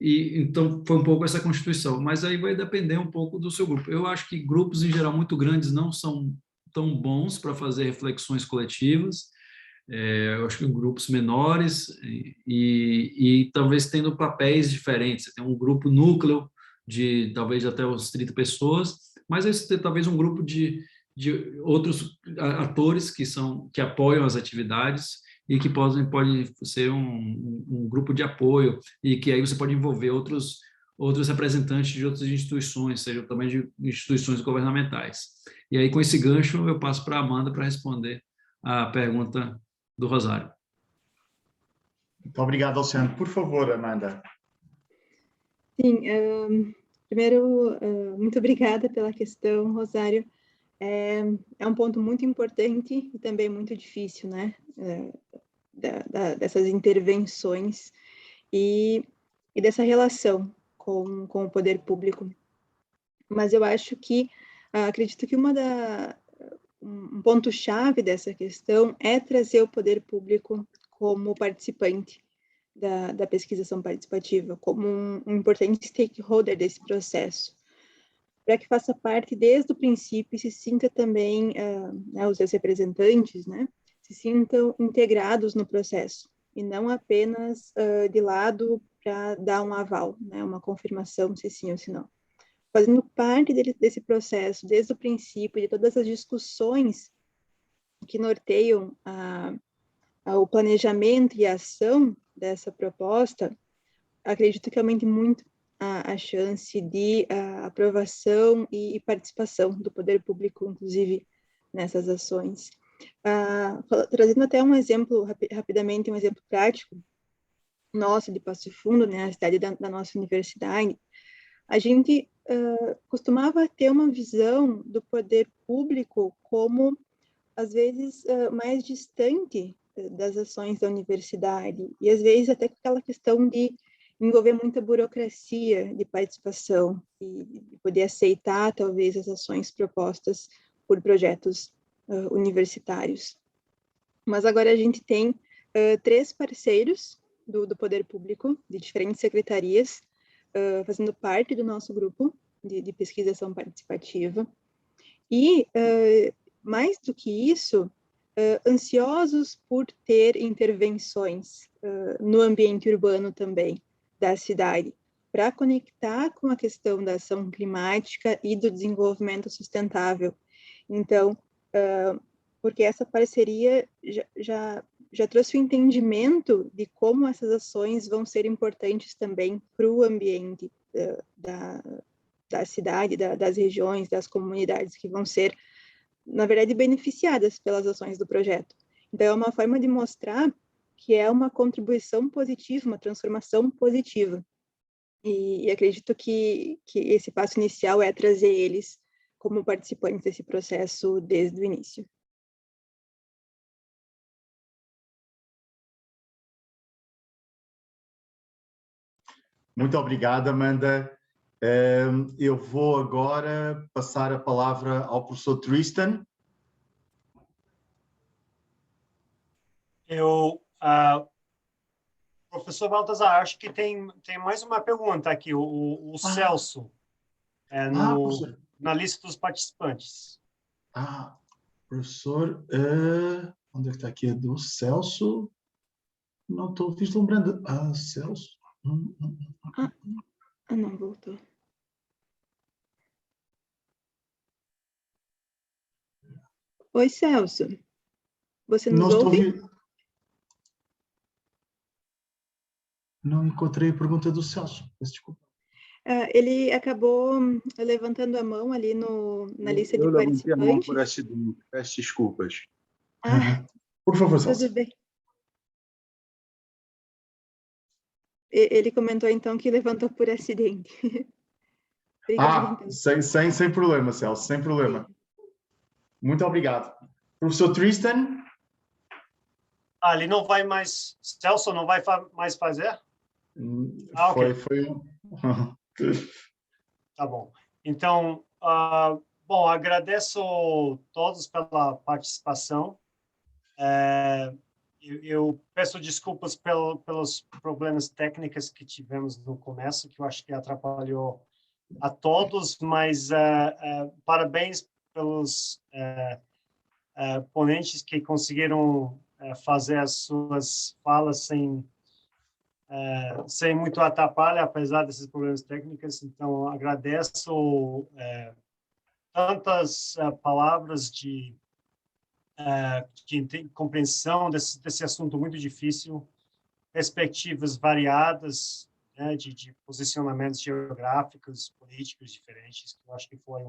E então foi um pouco essa constituição, mas aí vai depender um pouco do seu grupo. Eu acho que grupos, em geral, muito grandes não são tão bons para fazer reflexões coletivas. Eu acho que grupos menores e talvez tendo papéis diferentes. Você tem um grupo núcleo de talvez até uns 30 pessoas, mas aí você tem talvez um grupo de outros atores que apoiam as atividades e que pode ser um grupo de apoio, e que aí você pode envolver outros representantes de outras instituições, seja também de instituições governamentais. E aí, com esse gancho, eu passo para a Amanda para responder a pergunta do Rosário. Muito obrigado, Alexandre. Por favor, Amanda. Sim, primeiro, muito obrigada pela questão, Rosário. É um ponto muito importante e também muito difícil, né? Dessas intervenções e dessa relação com o poder público. Mas eu acho que, acredito que um ponto-chave dessa questão é trazer o poder público como participante da pesquisação participativa, como um importante stakeholder desse processo, para que faça parte desde o princípio e se sinta também, né, os seus representantes, né, se sintam integrados no processo, e não apenas de lado para dar um aval, né, uma confirmação se sim ou se não. Fazendo parte desse processo, desde o princípio, de todas as discussões que norteiam o planejamento e a ação dessa proposta, acredito que aumente muito a chance de aprovação e participação do poder público, inclusive, nessas ações. Trazendo até um exemplo, rapidamente, um exemplo prático, nosso, de Passo Fundo, né, a cidade da nossa universidade, a gente costumava ter uma visão do poder público como, às vezes, mais distante das ações da universidade, e às vezes até com aquela questão de envolver muita burocracia de participação e de poder aceitar, talvez, as ações propostas por projetos universitários. Mas agora a gente tem 3 parceiros do poder público, de diferentes secretarias, fazendo parte do nosso grupo de pesquisação participativa, e, mais do que isso, ansiosos por ter intervenções no ambiente urbano também da cidade, para conectar com a questão da ação climática e do desenvolvimento sustentável. Então, porque essa parceria já trouxe o entendimento de como essas ações vão ser importantes também para o ambiente da cidade, das regiões, das comunidades que vão ser, na verdade, beneficiadas pelas ações do projeto. Então, é uma forma de mostrar que é uma contribuição positiva, uma transformação positiva. E acredito que esse passo inicial é trazer eles como participantes desse processo desde o início. Muito obrigado, Amanda. Eu vou agora passar a palavra ao professor Tristan. Professor Baltazar, acho que tem mais uma pergunta aqui, o Celso, na lista dos participantes. Professor, Onde é que está aqui a do Celso? Não estou vislumbrando. Ah, Celso. Não, voltou. Oi, Celso. Você nos Não estou ouve? Não encontrei a pergunta do Celso. Peço desculpa. Ele acabou levantando a mão ali na lista de Eu levantei a mão participantes. por acidente. Peço desculpas. Por favor, Celso. Tudo bem. Ele comentou, então, que levantou por acidente. Obrigada, então. Sem problema, Celso, sem problema. Muito obrigado. Professor Tristan? Ele não vai mais... Celso não vai mais fazer? Ok. Foi. Tá bom. Então, bom, agradeço a todos pela participação. Eu peço desculpas pelos problemas técnicos que tivemos no começo, que eu acho que atrapalhou a todos, mas parabéns pelos ponentes que conseguiram fazer as suas falas sem muito atrapalho, apesar desses problemas técnicos. Então, agradeço tantas palavras de compreensão desse assunto muito difícil, perspectivas variadas, né, de posicionamentos geográficos, políticos diferentes, que eu acho que foi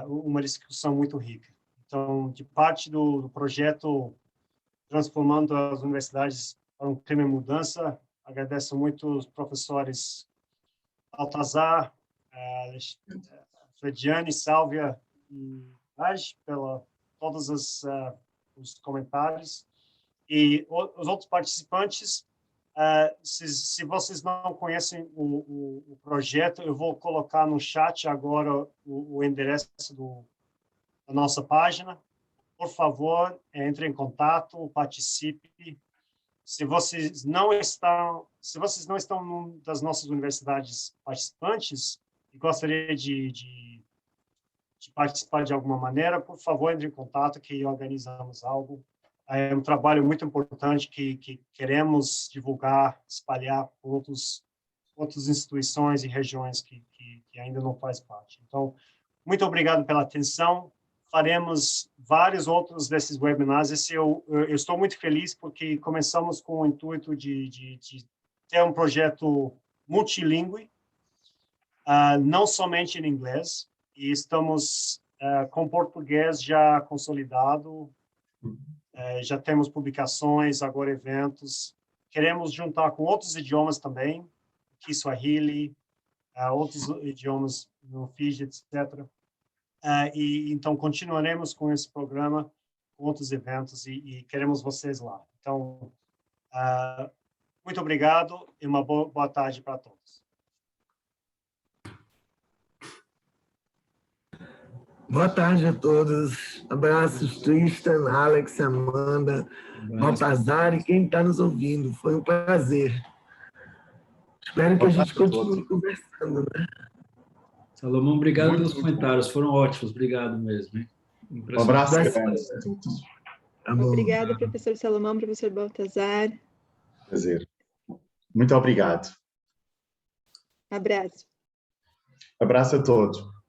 uma discussão muito rica. Então, de parte do projeto Transformando as Universidades para um Clima de Mudança, agradeço muito os professores Baltazar, Frediani, Sálvia e Raj pela todos os comentários. E os outros participantes, se vocês não conhecem o projeto, eu vou colocar no chat agora o endereço da nossa página. Por favor, entre em contato, participe. Se vocês não estão numa das nossas universidades participantes e gostaria de participar de alguma maneira, por favor, entre em contato que organizamos algo. É um trabalho muito importante que queremos divulgar, espalhar por outras instituições e regiões que ainda não faz parte. Então, muito obrigado pela atenção. Faremos vários outros desses webinars. Eu estou muito feliz porque começamos com o intuito de ter um projeto multilingüe, não somente em inglês, e estamos com português já consolidado, já temos publicações, agora eventos. Queremos juntar com outros idiomas também, Kiswahili, outros idiomas no Fiji, etc. E então continuaremos com esse programa, com outros eventos, e queremos vocês lá. Então, muito obrigado e uma boa tarde para todos. Boa tarde a todos. Abraços, Tristan, Alex, Amanda, Baltazar e quem está nos ouvindo. Foi um prazer. Espero que a gente continue conversando, né? Salomão, obrigado pelos comentários. Foram ótimos. Obrigado mesmo. Hein? Um abraço. Obrigada, professor Salomão, professor Baltazar. Prazer. Muito obrigado. Abraço. Abraço a todos.